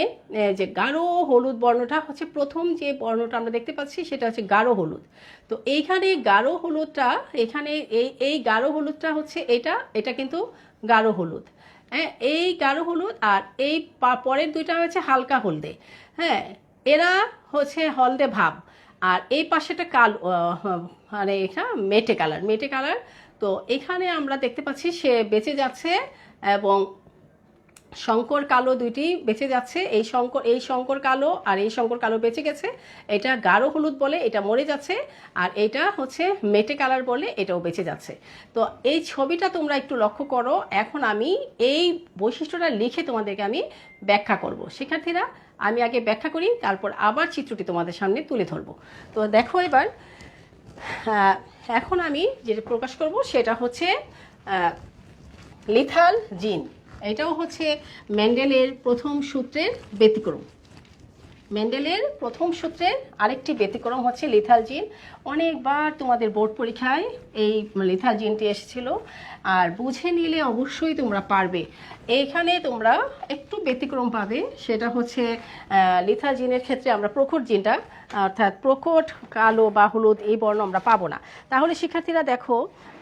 যে গাঢ় হলুদ বর্ণটা হচ্ছে প্রথম যে বর্ণটা আমরা দেখতে পাচ্ছি, সেটা হচ্ছে গাঢ় হলুদ। তো এইখানে গাঢ় হলুদটা, এখানে এই গাঢ় হলুদটা হচ্ছে এটা কিন্তু গাঢ় হলুদ। হ্যাঁ, এই গাঢ় হলুদ, আর এই পরের দুইটা হচ্ছে হালকা হলদে। হ্যাঁ, এরা হচ্ছে হলদে ভাব, আর এই পাশেটা মানে এটা মেটে কালার। তো এখানে আমরা দেখতে পাচ্ছি সে বেঁচে যাচ্ছে, এবং শঙ্কর কালো দুইটি বেঁচে যাচ্ছে। এই শঙ্কর কালো আর এই শঙ্কর কালো বেঁচে গেছে, এটা গাঢ় হলুদ বলে, এটা মরে যাচ্ছে, আর এটা হচ্ছে মেটে কালার বলে, এটাও বেঁচে যাচ্ছে। তো এই ছবিটা তোমরা একটু লক্ষ্য করো। এখন আমি এই বৈশিষ্ট্যটা লিখে তোমাদেরকে আমি ব্যাখ্যা করব। শিক্ষার্থীরা, আমি আগে ব্যাখ্যা করি, তারপর আবার চিত্রটি তোমাদের সামনে তুলে ধরবো। তো দেখো এবার, এখন আমি যেটা প্রকাশ করব সেটা হচ্ছে লিথাল জিন। এটাও হচ্ছে মেন্ডেলের প্রথম সূত্রের ব্যতিক্রম। মেন্ডেলের প্রথম সূত্রের আরেকটি ব্যতিক্রম হচ্ছে লিথাল জিন। অনেকবার তোমাদের বোর্ড পরীক্ষায় এই লিথাল জিনটি এসেছিল, আর বুঝে নিলে অবশ্যই তোমরা পারবে। এইখানে তোমরা একটু ব্যতিক্রম পাবে, সেটা হচ্ছে লিথাল জিনের ক্ষেত্রে আমরা প্রকট জিনটা অর্থাৎ প্রকট কালো বা হলুদ এই বর্ণ আমরা পাবো না। তাহলে শিক্ষার্থীরা দেখো,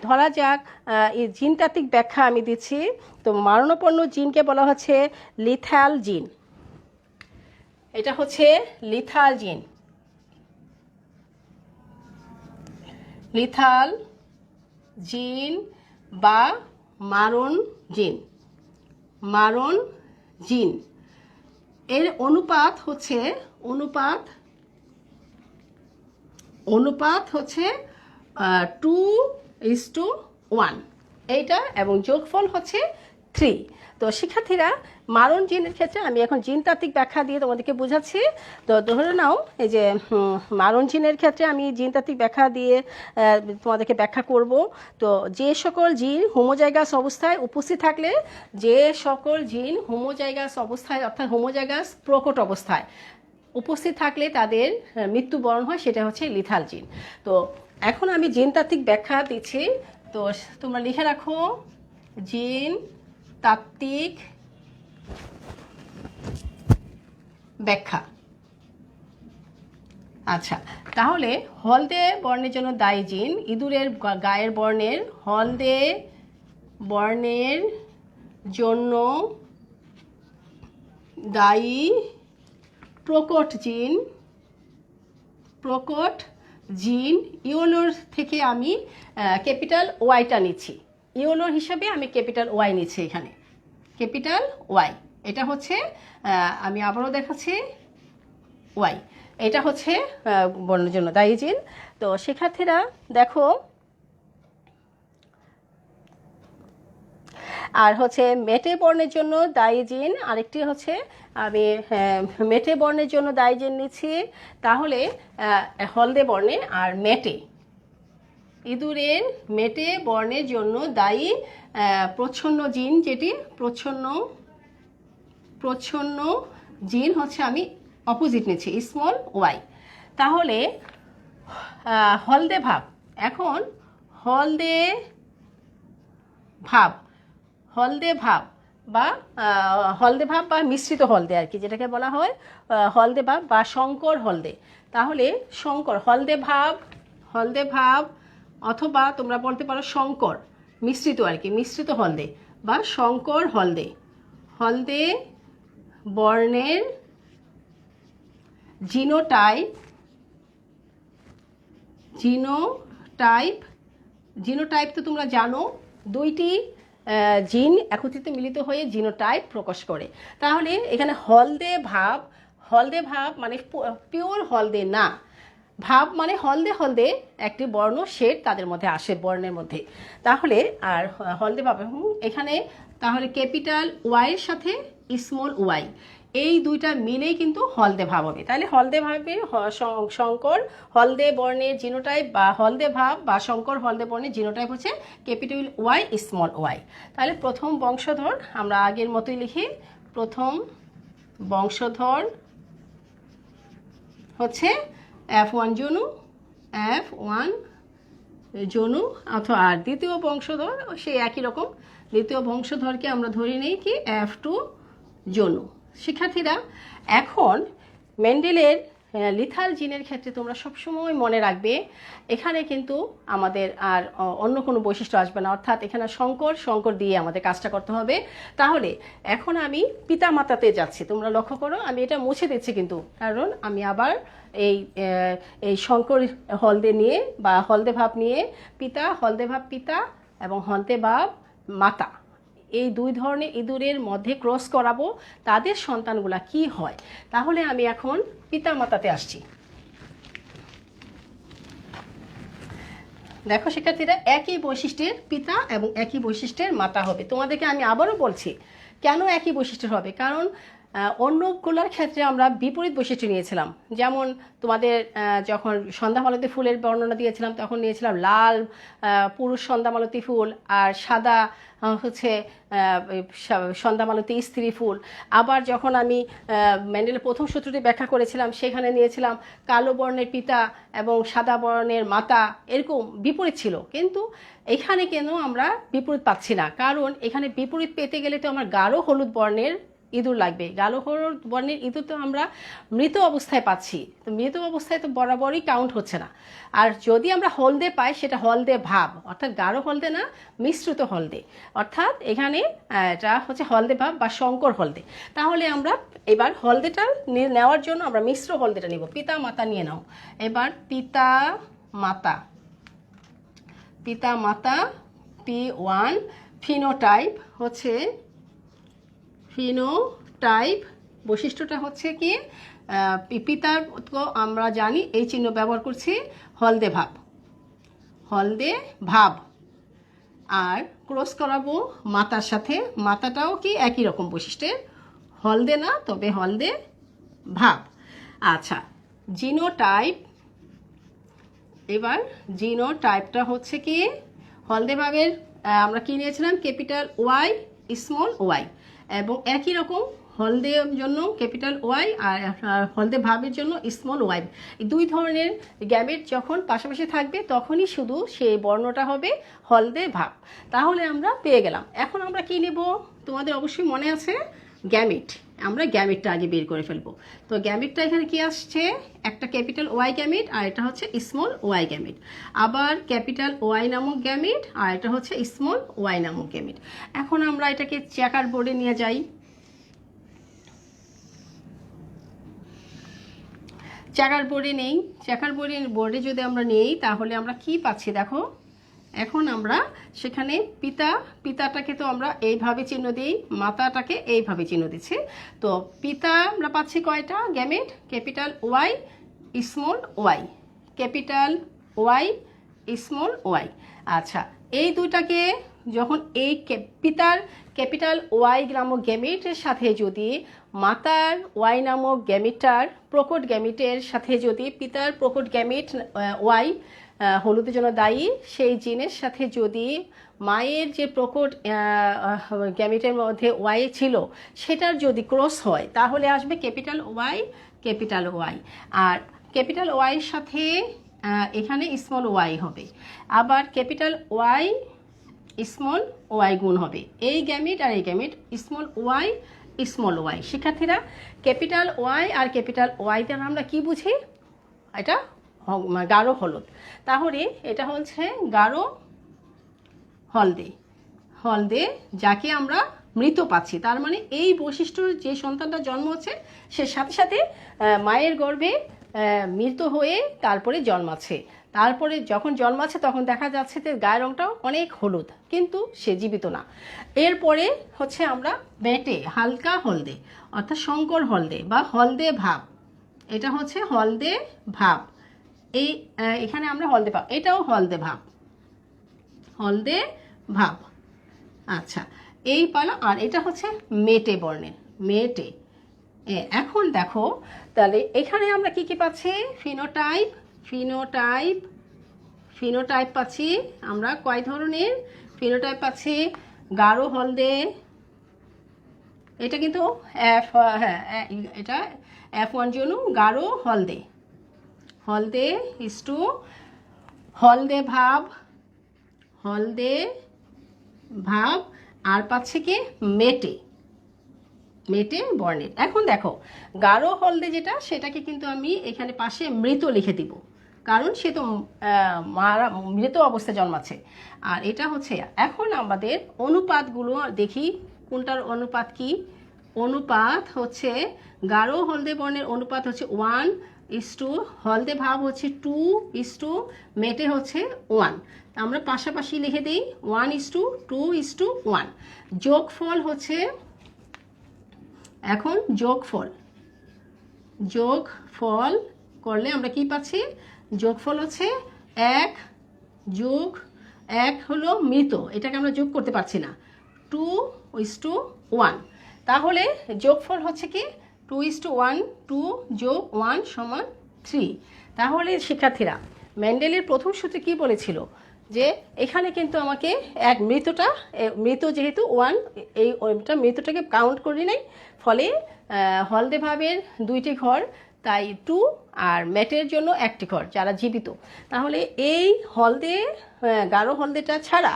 ধরা যাক এই জিনতাত্ত্বিক ব্যাখ্যা আমি দিচ্ছি। তো মরণাপন্ন জিনকে বলা হচ্ছে লিথাল জিন। এটা হচ্ছে লিথাল জিন। লিথাল জিন বা মারণ জিন এর অনুপাত হচ্ছে 2:1 এইটা, এবং যোগফল হচ্ছে 3। তো শিক্ষার্থীরা, মারণ জিনের ক্ষেত্রে আমি এখন জিনতাত্ত্বিক ব্যাখ্যা দিয়ে তোমাদেরকে বোঝাচ্ছি। তো ধরে নাও, এই যে মারণ জিনের ক্ষেত্রে আমি জিনতাত্ত্বিক ব্যাখ্যা দিয়ে তোমাদেরকে ব্যাখ্যা করব। তো যে সকল জিন হোমোজাইগাস অবস্থায় উপস্থিত থাকলে, যে সকল জিন হোমোজাইগাস অবস্থায় অর্থাৎ হোমোজাইগাস প্রকট অবস্থায় উপস্থিত থাকলে তাদের মৃত্যুবরণ হয়, সেটা হচ্ছে লিথাল জিন। তো এখন আমি জিনতাত্ত্বিক ব্যাখ্যা দিচ্ছি, তো তোমরা লিখে রাখো জিন তাত্ত্বিক ব্যাখ্যা। আচ্ছা, তাহলে হলদে বর্ণের জন্য দায়ী জিন, ইঁদুরের গায়ের বর্ণের হলদে বর্ণের জন্য দায়ী প্রকট জিন ইয়েলোর থেকে আমি ক্যাপিটাল ওয়াইটা নিচ্ছি। ইয়েলোর হিসাবে আমি ক্যাপিটাল ওয়াই নিচ্ছি, এখানে ক্যাপিটাল ওয়াই। এটা হচ্ছে, আমি আবারও দেখাচ্ছি, ওয়াই। এটা হচ্ছে বর্ণের জন্য দায়ী জিন। তো শিক্ষার্থীরা দেখো, আর হচ্ছে মেটে বর্ণের জন্য দায়ী জিন আরেকটি হচ্ছে, আমি মেটে বর্ণের জন্য দায়ী জিন নিচ্ছি। তাহলে হলদে বর্ণে আর মেটে, ইঁদুরের মেটে বর্ণের জন্য দায়ী প্রচ্ছন্ন জিন, যেটি প্রচ্ছন্ন জিন হচ্ছে আমি অপোজিট নিচ্ছি, স্মল ওয়াই। তাহলে হলদে ভাব, এখন হলদে ভাব বা হলদে ভাব বা মিশ্রিত হলদে আর কি, যেটাকে বলা হয় হলদে ভাব বা সংকর হলদে। তাহলে সংকর হলদে ভাব অথবা তোমরা বলতে পারো সংকর মিশ্রিত আর কি, মিশ্রিত হলদে বা সংকর হলদে। হলদে বর্ণের জিনোটাইপ তো তোমরা জানো, দুইটি জিন একত্রিত মিলিত হয়ে জিনোটাইপ প্রকাশ করে। তাহলে এখানে হলদে ভাব মানে পিওর হলদে না, ভাব মানে হলদে হলদে একটি বর্ণ শেড তাদের মধ্যে আসে বর্ণের মধ্যে। তাহলে আর হলদে ভাব এখানে তাহলে ক্যাপিটাল ওয়াইয়ের সাথে স্মল ওয়াই এই দুইটা মিলেই কিন্তু হলদে ভাব হবে। তাহলে হলদে ভাবের সংকর হলদে বর্ণের জিনোটাইপ বা হলদে ভাব বা সংকর হলদে বর্ণের জিনোটাইপ হচ্ছে ক্যাপিটাল ওয়াই স্মল ওয়াই। তাহলে প্রথম বংশধর আমরা আগের মতোই লিখি, প্রথম বংশধর হচ্ছে F1 জনু অথবা আর দ্বিতীয় বংশধর সেই একই রকম, দ্বিতীয় বংশধরকে আমরা ধরে নেই কি F2 জনু। শিক্ষার্থীরা এখন মেন্ডেলের লিথাল জিনের ক্ষেত্রে তোমরা সবসময় মনে রাখবে এখানে কিন্তু আমাদের আর অন্য কোনো বৈশিষ্ট্য আসবে না, অর্থাৎ এখানে সংকর দিয়ে আমাদের কাজটা করতে হবে। তাহলে এখন আমি পিতা মাতাতে যাচ্ছি, তোমরা লক্ষ্য করো আমি এটা মুছে দিচ্ছি কিন্তু, কারণ আমি আবার এই সংকর হলদে নিয়ে বা হলদে ভাব নিয়ে হলদে ভাব পিতা এবং হলদে ভাব মাতা এই দুই ধরনের ইঁদুরের মধ্যে ক্রস করাবো, তাদের সন্তানগুলা কি হয়। তাহলে আমি এখন পিতা মাতাতে আসছি। দেখো শিক্ষার্থীরা, একই বৈশিষ্ট্যের পিতা এবং একই বৈশিষ্ট্যের মাতা হবে। তোমাদেরকে আমি আবারও বলছি কেন একই বৈশিষ্ট্যের হবে, কারণ অন্যগুলোর ক্ষেত্রে আমরা বিপরীত বৈশিষ্ট্য নিয়েছিলাম। যেমন তোমাদের যখন সন্ধ্যামালতী ফুলের বর্ণনা দিয়েছিলাম তখন নিয়েছিলাম লাল পুরুষ সন্ধ্যামালতী ফুল আর সাদা হচ্ছে সন্ধ্যামালতী স্ত্রী ফুল। আবার যখন আমি মেন্ডেলের প্রথম সূত্রটি ব্যাখ্যা করেছিলাম সেখানে নিয়েছিলাম কালো বর্ণের পিতা এবং সাদা বর্ণের মাতা, এরকম বিপরীত ছিল। কিন্তু এখানে কেন আমরা বিপরীত পাচ্ছি না, কারণ এখানে বিপরীত পেতে গেলে তো আমার গাঢ় হলুদ বর্ণের ইঁদুর লাগবে। গাঢ় হলুদ বর্ণের ইঁদুর তো আমরা মৃত অবস্থায় পাচ্ছি, তো মৃত অবস্থায় তো বরাবরই কাউন্ট হচ্ছে না। আর যদি আমরা হলদে পাই সেটা হলদে ভাব, অর্থাৎ গাঢ় হলদে না, মিশ্রিত হলদে, অর্থাৎ এখানে এটা হচ্ছে হলদে ভাব বা সংকর হলদে। তাহলে আমরা এবার হলদেটা নেওয়ার জন্য আমরা মিশ্র হলদেটা নিব। পিতা মাতা নিয়ে নাও এবার, পিতা মাতা P1। ফিনোটাইপ হচ্ছে বৈশিষ্ট্যটা হচ্ছে কি পিতার আমরা জানি এই চিহ্ন ব্যবহার করছি হলদে ভাব, আর ক্রস করাবো মাতার সাথে, মাতাটাও কি একই রকম বৈশিষ্ট্যের, হলদে না তবে হলদে ভাব। আচ্ছা, জিনোটাইপ, এবার জিনোটাইপটা হচ্ছে কি হলদে ভাবের আমরা কি নিয়েছিলাম ক্যাপিটাল ওয়াই স্মল ওয়াই, এবং একই রকম হলদের জন্য ক্যাপিটাল ওয়াই আর হলদে ভাবের জন্য স্মল ওয়াই। এই দুই ধরনের গ্যামেট যখন পাশাপাশি থাকবে তখনই শুধু সেই বর্ণটা হবে হলদে ভাব। তাহলে আমরা পেয়ে গেলাম। এখন আমরা কি নেব, তোমাদের অবশ্যই মনে আছে গ্যামেট, আমরা গ্যামেটটা আগে বের করে ফেলবো। তো গ্যামেটটা এখানে কি আসছে, একটা ক্যাপিটাল ওয়াই গ্যামেট আর এটা হচ্ছে স্মল ওয়াই গ্যামেট, আবার ক্যাপিটাল ওয়াই নামক গ্যামেট আর এটা হচ্ছে স্মল ওয়াই নামক গ্যামেট। এখন আমরা এটাকে চেকার বোর্ডে নিয়ে যাই। চেকার বোর্ডে যদি আমরা নেই তাহলে আমরা কি পাচ্ছি দেখো, এখন আমরা সেখানে পিতাটাকে তো আমরা এইভাবে চিহ্ন দিই, মাতাটাকে এইভাবে চিহ্ন দিচ্ছি। তো পিতা আমরা পাচ্ছি কয়টা gamete, capital Y small y, capital Y small y. আচ্ছা, এই দুইটাকে যখন এই পিতার ক্যাপিটাল ওয়াই নামক গ্যামেটের সাথে যদি মাতার ওয়াই নামক গ্যামেটটার প্রকট গ্যামেটের সাথে যদি পিতার প্রকট গ্যামেট ওয়াই হলুদের জন্য দায়ী সেই জিনের সাথে যদি মায়ের যে প্রকট গ্যামেটের মধ্যে ওয়াই ছিল সেটার যদি ক্রস হয় তাহলে আসবে ক্যাপিটাল ওয়াই, আর ক্যাপিটাল ওয়াইয়ের সাথে এখানে স্মল ওয়াই হবে। আবার ক্যাপিটাল ওয়াই স্মল ওয়াই গুণ হবে এই গ্যামিট আর এই গ্যামিট স্মল ওয়াই। শিক্ষার্থীরা ক্যাপিটাল ওয়াই আর ক্যাপিটাল ওয়াই দ্বারা আমরা কি বুঝি? এটা গাঢ় হলুদ। তাহলে এটা হচ্ছে গাঢ় হলদে যাকে আমরা মৃত পাচ্ছি। তার মানে এই বৈশিষ্ট্যর যে সন্তানটা জন্ম হচ্ছে সে সাথে সাথে মায়ের গর্ভে মৃত হয়ে তারপরে জন্মাচ্ছে। তারপরে যখন জন্মাচ্ছে তখন দেখা যাচ্ছে যে গায়ের রঙটাও অনেক হলুদ, কিন্তু সে জীবিত না। এরপরে হচ্ছে আমরা মেটে হালকা হলদে অর্থাৎ শঙ্কর হলদে বা হলদে ভাব। এটা হচ্ছে হলদে ভাব। এখানে আমরা হলদে ভাব, এটাও হলদে ভাব। আচ্ছা, এই পালা। আর এটা হচ্ছে মেটে বর্ণের মেটে। এখন দেখো তাহলে এখানে আমরা কি পাচ্ছি? ফিনোটাইপ পাচ্ছি আমরা কয় ধরনের? ফিনোটাইপ পাচ্ছি গাঢ় হলদে, এটা কিন্তু এটা F1 জন্য গাঢ় হলদে ইস্টু হলদে ভাব আর পাচ্ছে কি মেটে বর্ণের। এখন দেখো গাঢ় হলদে যেটা সেটাকে কিন্তু আমি এখানে পাশে মৃত লিখে দিব, কারণ সে তো মৃত অবস্থায় জন্মাচ্ছে। আর এটা হচ্ছে এখন আমাদের অনুপাতগুলো দেখি কোনটার অনুপাত কি। অনুপাত হচ্ছে গাঢ় হলদে বর্ণের অনুপাত হচ্ছে 1:, হলদে ভাব হচ্ছে 2:, মেটে হচ্ছে 1। আমরা পাশাপাশি লিখে দিই 1:2:1। যোগফল হচ্ছে এখন যোগফল করলে আমরা কি পাচ্ছি? যোগফল হচ্ছে 1+1 হলো মৃত, এটাকে আমরা যোগ করতে পারছি না, 2:1। তাহলে যোগফল হচ্ছে কি 2:1, 2 যোগ 1 সমান 3। তাহলে শিক্ষার্থীরা মেন্ডেলের প্রথম সূত্রে কি বলেছিল? যে এখানে কিন্তু আমাকে মৃত যেহেতু 1, ওইটা মৃতটাকে কাউন্ট করি নাই, ফলে হলদে ভাবের 2টি ঘর, তাই 2, আর মেটের জন্য 1টি ঘর যারা জীবিত। তাহলে এই গাঢ় হলদেটা ছাড়া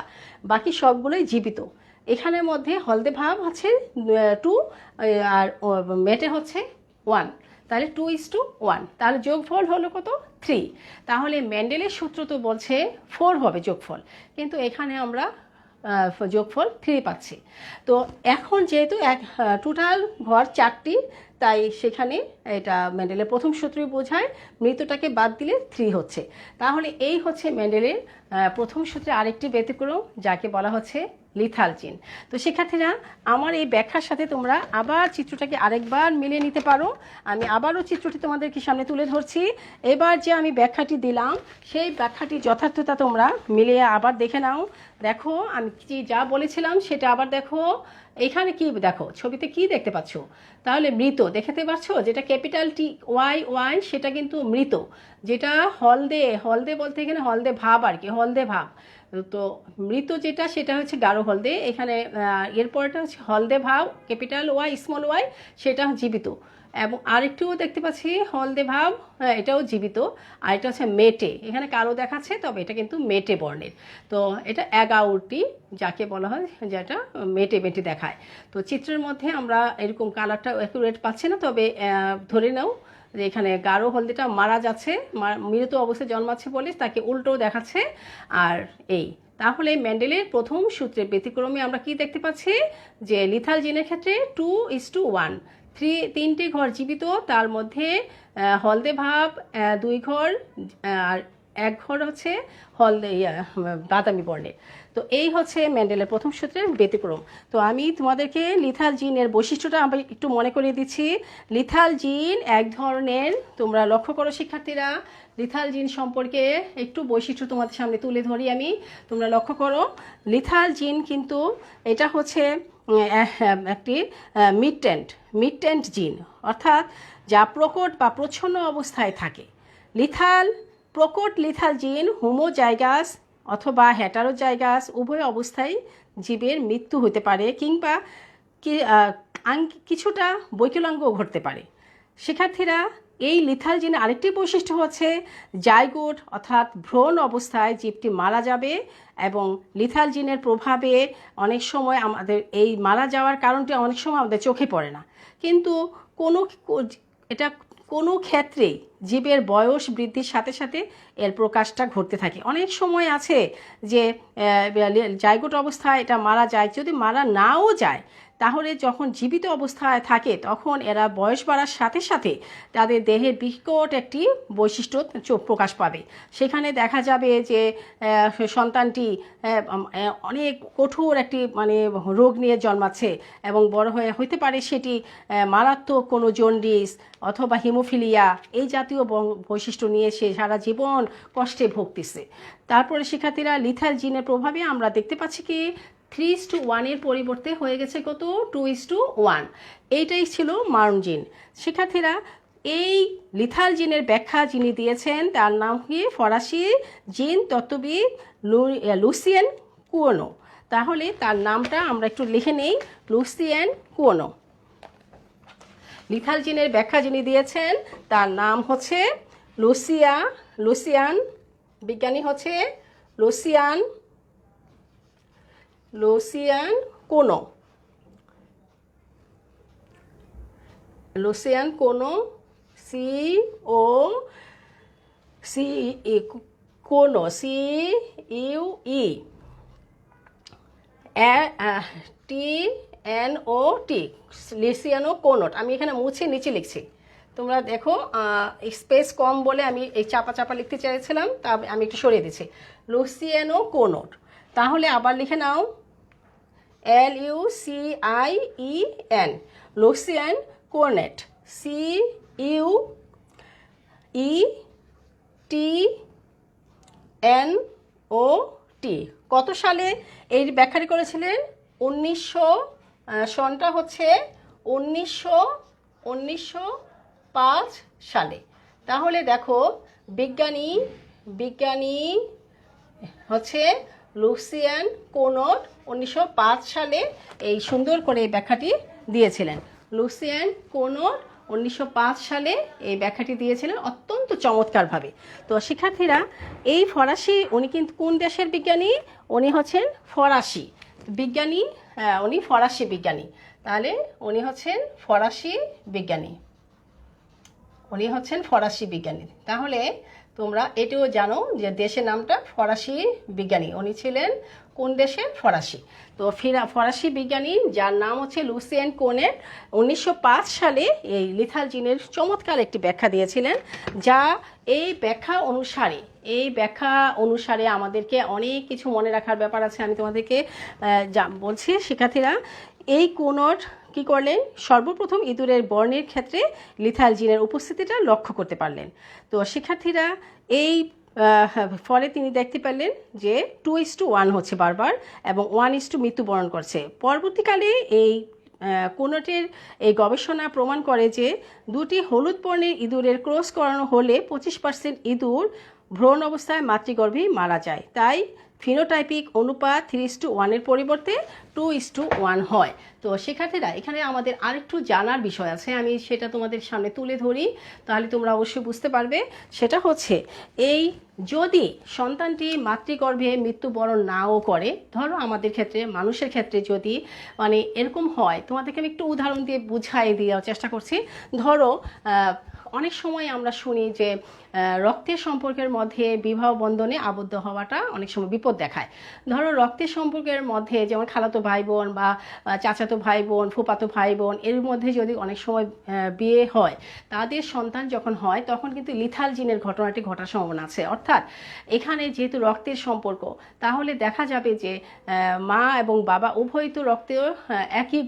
বাকি সবগুলোই জীবিত। এখানের মধ্যে হলদে ভাব আছে 2 আর মেটে হচ্ছে 1, তাহলে 2:1। তাহলে যোগফল হলো কত? 3। তাহলে মেন্ডেলের সূত্র তো বলছে 4 হবে যোগফল, কিন্তু এখানে আমরা যোগফল 3 পাচ্ছি। তো এখন যেহেতু টোটাল ঘর 4টি, তাই সেখানে এটা মেন্ডেলের প্রথম সূত্রই বোঝায়, মৃতটাকে বাদ দিলে 3 হচ্ছে। তাহলে এই হচ্ছে মেন্ডেলের প্রথম সূত্রে আরেকটি ব্যতিক্রম, যাকে বলা হচ্ছে লিথাল জিন। তো শিক্ষার্থীরা আমার এই ব্যাখ্যার সাথে তোমরা আবার চিত্রটাকে আরেকবার মিলিয়ে নিতে পারো। আমি আবারও চিত্রটি তোমাদেরকে সামনে তুলে ধরছি। এবার যে আমি ব্যাখ্যাটি দিলাম সেই ব্যাখ্যাটি যথার্থতা তোমরা মিলিয়ে আবার দেখে নাও। দেখো আমি যা বলেছিলাম সেটা আবার দেখো। এখানে কি দেখো, ছবিতে কি দেখতে পাচ্ছ? তাহলে মৃত দেখতে পাচ্ছ, যেটা ক্যাপিটাল TYY সেটা কিন্তু মৃত, যেটা হলদে বলতে এখানে হলদে ভাব আর কি, হলদে ভাব। তো মৃত যেটা সেটা হচ্ছে গাঢ় হলদে। এখানে এরপরটা হচ্ছে হলদে ভাব ক্যাপিটাল ওয়াই স্মল ওয়াই, সেটা জীবিত। এবং আরেকটিও দেখতে পাচ্ছি হলদে ভাব, এটাও জীবিত। আর এটা হচ্ছে মেটে, এখানে কালো দেখাচ্ছে তবে এটা কিন্তু মেটে বর্ণের। তো এটা 11টি যাকে বলা হয়, যেটা মেটে দেখায়। তো চিত্রের মধ্যে আমরা এরকম কালারটা অ্যাকুরেট পাচ্ছি না, তবে ধরে নাও যে এখানে গাঢ় হলদেটা মারা যাচ্ছে, মৃত অবস্থায় জন্মাচ্ছে বলে তাকে উল্টো দেখাচ্ছে। আর তাহলে মেন্ডেলের প্রথম সূত্রের ব্যতিক্রমে আমরা কি দেখতে পাচ্ছি? যে লিথাল জিনের ক্ষেত্রে 2:1, 3টি ঘর জীবিত, তার মধ্যে হলদে ভাব 2 ঘর আর 1 ঘর হচ্ছে বাদামি বর্ণের। তো এই হচ্ছে মেন্ডেলের প্রথম সূত্রের ব্যতিক্রম। তো আমি তোমাদেরকে লিথাল জিনের বৈশিষ্ট্যটা আমি একটু মনে করিয়ে দিচ্ছি। লিথাল জিন এক ধরনের, তোমরা লক্ষ্য করো শিক্ষার্থীরা, লিথাল জিন সম্পর্কে একটু বৈশিষ্ট্য তোমাদের সামনে তুলে ধরি আমি। তোমরা লক্ষ্য করো, লিথাল জিন কিন্তু এটা হচ্ছে একটি মিডটেন্ট জিন, অর্থাৎ যা প্রকট বা প্রচ্ছন্ন অবস্থায় থাকে। প্রকট লিথাল জিন হোমোজাইগাস অথবা হেটারোজাইগাস উভয় অবস্থায় জীবের মৃত্যু হতে পারে, কিংবা কিছুটা বৈকলাঙ্গও ঘটতে পারে। শিক্ষার্থীরা এই লিথাল জিনের আরেকটি বৈশিষ্ট্য হচ্ছে জাইগোট অর্থাৎ ভ্রূণ অবস্থায় জীবটি মারা যাবে, এবং লিথাল জিনের প্রভাবে অনেক সময় আমাদের এই মারা যাওয়ার কারণটি অনেক সময় আমাদের চোখে পড়ে না, কিন্তু এটা কোনো ক্ষেত্রেই জীবের বয়স বৃদ্ধির সাথে সাথে এর প্রকাশটা ঘটতে থাকে। অনেক সময় আছে যে জাইগোট অবস্থায় এটা মারা যায়, যদি মারা নাও যায় তাহলে যখন জীবিত অবস্থায় থাকে তখন এরা বয়স বাড়ার সাথে সাথে তাদের দেহের বিকট একটি বৈশিষ্ট্য প্রকাশ পাবে। সেখানে দেখা যাবে যে সন্তানটি অনেক কঠোর একটি রোগ নিয়ে জন্মাচ্ছে, এবং বড় হতে পারে সেটি মারাত্মক কোনো জন্ডিস অথবা হিমোফিলিয়া এই জাতীয় বৈশিষ্ট্য নিয়ে সে সারা জীবন কষ্টে ভুগতেছে। তারপরে শিক্ষার্থীরা লিথাল জিনের প্রভাবে আমরা দেখতে পাচ্ছি কি 3:1 পরিবর্তে হয়ে গেছে কত 2:1। এইটাই ছিল মারণ জিন। শিক্ষার্থীরা এই লিথাল জিনের ব্যাখ্যা যিনি দিয়েছেন তার নাম কি ফরাসি জিন তত্ত্ববিদ লুসিয়েন কুয়োনো। তাহলে তার নামটা আমরা একটু লিখে নেই, লুসিয়েন কুয়োনো। লিথাল জিনের ব্যাখ্যা যিনি দিয়েছেন তার নাম হচ্ছে লুসিয়ান, বিজ্ঞানী হচ্ছে লুসিয়ান কোনো, লিসিয়ানো কোনোট। আমি এখানে মুছে নিচে লিখছি, তোমরা দেখো স্পেস কম বলে আমি এই চাপা লিখতে চাইছিলাম, তা আমি একটু সরিয়ে দিচ্ছি, লুসিয়ানো কোনোট। তাহলে আবার লিখে নাও LUCIEN, লুসিয়ান কোর্নেট, CUETNOT। কত সালে এই ব্যাখ্যাটি করেছিলেন? 1900 হচ্ছে 1905 সালে। তাহলে দেখো বিজ্ঞানী হচ্ছে লুসিয়ান কোনোট 1905 সালে এই সুন্দর করে এই ব্যাখ্যাটি দিয়েছিলেন। লুসিয়ান কোনোট 1905 সালে এই ব্যাখ্যাটি দিয়েছিলেন অত্যন্ত চমৎকারভাবে। তো শিক্ষার্থীরা এই ফরাসি উনি কিন্তু কোন দেশের বিজ্ঞানী? উনি হচ্ছেন ফরাসি বিজ্ঞানী, উনি ফরাসি বিজ্ঞানী। তাহলে উনি হচ্ছেন ফরাসি বিজ্ঞানী। তাহলে তোমরা এটিও জানো যে দেশের নামটা ফরাসি বিজ্ঞানী, উনি ছিলেন কোন দেশের? ফরাসি। তো ফরাসি বিজ্ঞানী যার নাম হচ্ছে লুসিয়েন কোনেট 1905 সালে এই লিথাল জিনের চমৎকার একটি ব্যাখ্যা দিয়েছিলেন, যা এই ব্যাখ্যা অনুসারে আমাদেরকে অনেক কিছু মনে রাখার ব্যাপার আছে। আমি তোমাদেরকে বলছি শিক্ষার্থীরা, এই কোনোট কী করলেন? সর্বপ্রথম ইঁদুরের বর্ণের ক্ষেত্রে লিথাল জিনের উপস্থিতিটা লক্ষ্য করতে পারলেন। তো শিক্ষার্থীরা এই ফলে তিনি দেখতে পেলেন যে 2:1 হচ্ছে বারবার, এবং 1:2 মৃত্যুবরণ করছে। পরবর্তীকালে এই কোনোটের এই গবেষণা প্রমাণ করে যে দুটি হলুদ বর্ণের ইঁদুরের ক্রস করানো হলে 25% ইঁদুর ভ্রূণ অবস্থায় মাতৃগর্ভেই মারা যায়। তাই ফিনোটাইপিক অনুপাত 3:1 পরিবর্তে 2:1 হয়। তো শিক্ষার্থীরা এখানে আমাদের আরেকটু জানার বিষয় আছে, আমি সেটা তোমাদের সামনে তুলে ধরি, তাহলে তোমরা অবশ্যই বুঝতে পারবে। সেটা হচ্ছে এই যদি সন্তানটি মাতৃগর্ভে মৃত্যুবরণ নাও করে, ধরো আমাদের ক্ষেত্রে মানুষের ক্ষেত্রে যদি এরকম হয়, তোমাদেরকে আমি একটু উদাহরণ দিয়ে বুঝাই দেওয়ার চেষ্টা করছি। ধরো অনেক সময় আমরা শুনি যে রক্তের সম্পর্কের মধ্যে বিবাহ বন্ধনে আবদ্ধ হওয়াটা অনেক সময় বিপদ দেখায়। ধরো রক্তের সম্পর্কের মধ্যে যেমন খালাতো ভাই বোন বা চাচাতো ভাই বোন, ফুফাতো ভাই বোন, এর মধ্যে যদি অনেক সময় বিয়ে হয়, তাদের সন্তান যখন হয় তখন কিন্তু লিথাল জিনের ঘটনাটি ঘটার সম্ভাবনা আছে। অর্থাৎ এখানে যেহেতু রক্তের সম্পর্ক, তাহলে দেখা যাবে যে মা এবং বাবা উভয় তো রক্তেও একই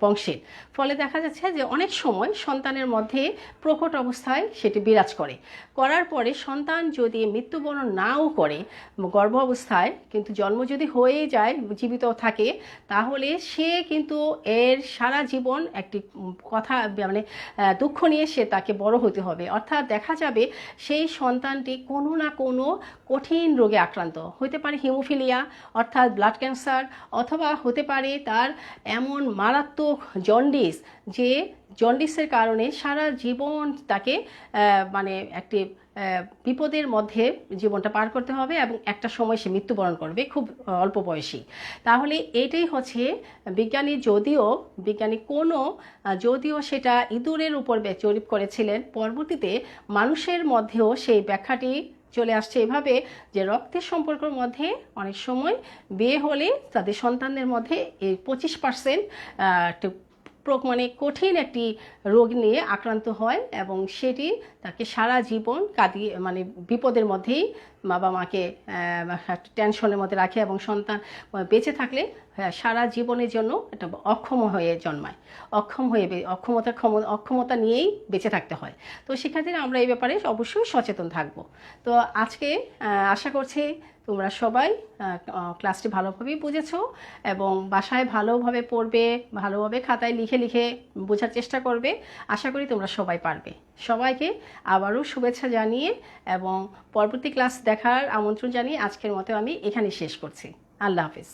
বংশের, ফলে দেখা যাচ্ছে যে অনেক সময় সন্তানের মধ্যে প্রকট অবস্থায় সেটি বিরাজ করার পরে সন্তান যদি মৃত্যুবরণ নাও করে গর্ভ অবস্থায়, কিন্তু জন্ম যদি হয়ে যায়, জীবিত থাকে, তাহলে সে কিন্তু এর সারা জীবন একটি কথা দুঃখ নিয়ে সে তাকে বড় হতে হবে। অর্থাৎ দেখা যাবে সেই সন্তানটি কোনো না কোনো কঠিন রোগে আক্রান্ত হতে পারে, হিমোফিলিয়া অর্থাৎ ব্লাড ক্যান্সার, অথবা হতে পারে তার এমন মারাত্মক জন্ডিস যে জন্ডিসের কারণে সারা জীবন তাকে মানে একটি বিপদের মধ্যে জীবনটা পার করতে হবে এবং একটা সময় সে মৃত্যুবরণ করবে খুব অল্প বয়সী। তাহলে এটাই হচ্ছে বিজ্ঞানী যদিও সেটা ইঁদুরের উপর জরিপ করেছিলেন, পরবর্তীতে মানুষের মধ্যেও সেই ব্যাখ্যাটি চলে আসছে এভাবে যে রক্তের সম্পর্কের মধ্যে অনেক সময় বিয়ে হলে তাদের সন্তানদের মধ্যে এই 25% মানে কঠিন একটি রোগ নিয়ে আক্রান্ত হয় এবং সেটি তাকে সারা জীবন কাটিয়ে মানে বিপদের মধ্যেই বাবা মাকে টেনশনের মধ্যে রাখে এবং সন্তান বেঁচে থাকলে সারা জীবনের জন্য এটা অক্ষম হয়ে জন্মায়, অক্ষমতা নিয়েই বেঁচে থাকতে হয়। তো সেক্ষেত্রে আমরা এই ব্যাপারে অবশ্যই সচেতন থাকব। তো আজকে আশা করছি তোমরা সবাই ক্লাসটি ভালোভাবেই বুঝেছো এবং বাসায় ভালোভাবে পড়বে, ভালোভাবে খাতায় লিখে লিখে বোঝার চেষ্টা করবে। আশা করি তোমরা সবাই পারবে। সবাইকে আবারও শুভেচ্ছা জানিয়ে এবং পরবর্তী ক্লাস দেখার আমন্ত্রণ জানিয়ে আজকের মতো আমি এখানেই শেষ করছি। আল্লাহ হাফিজ।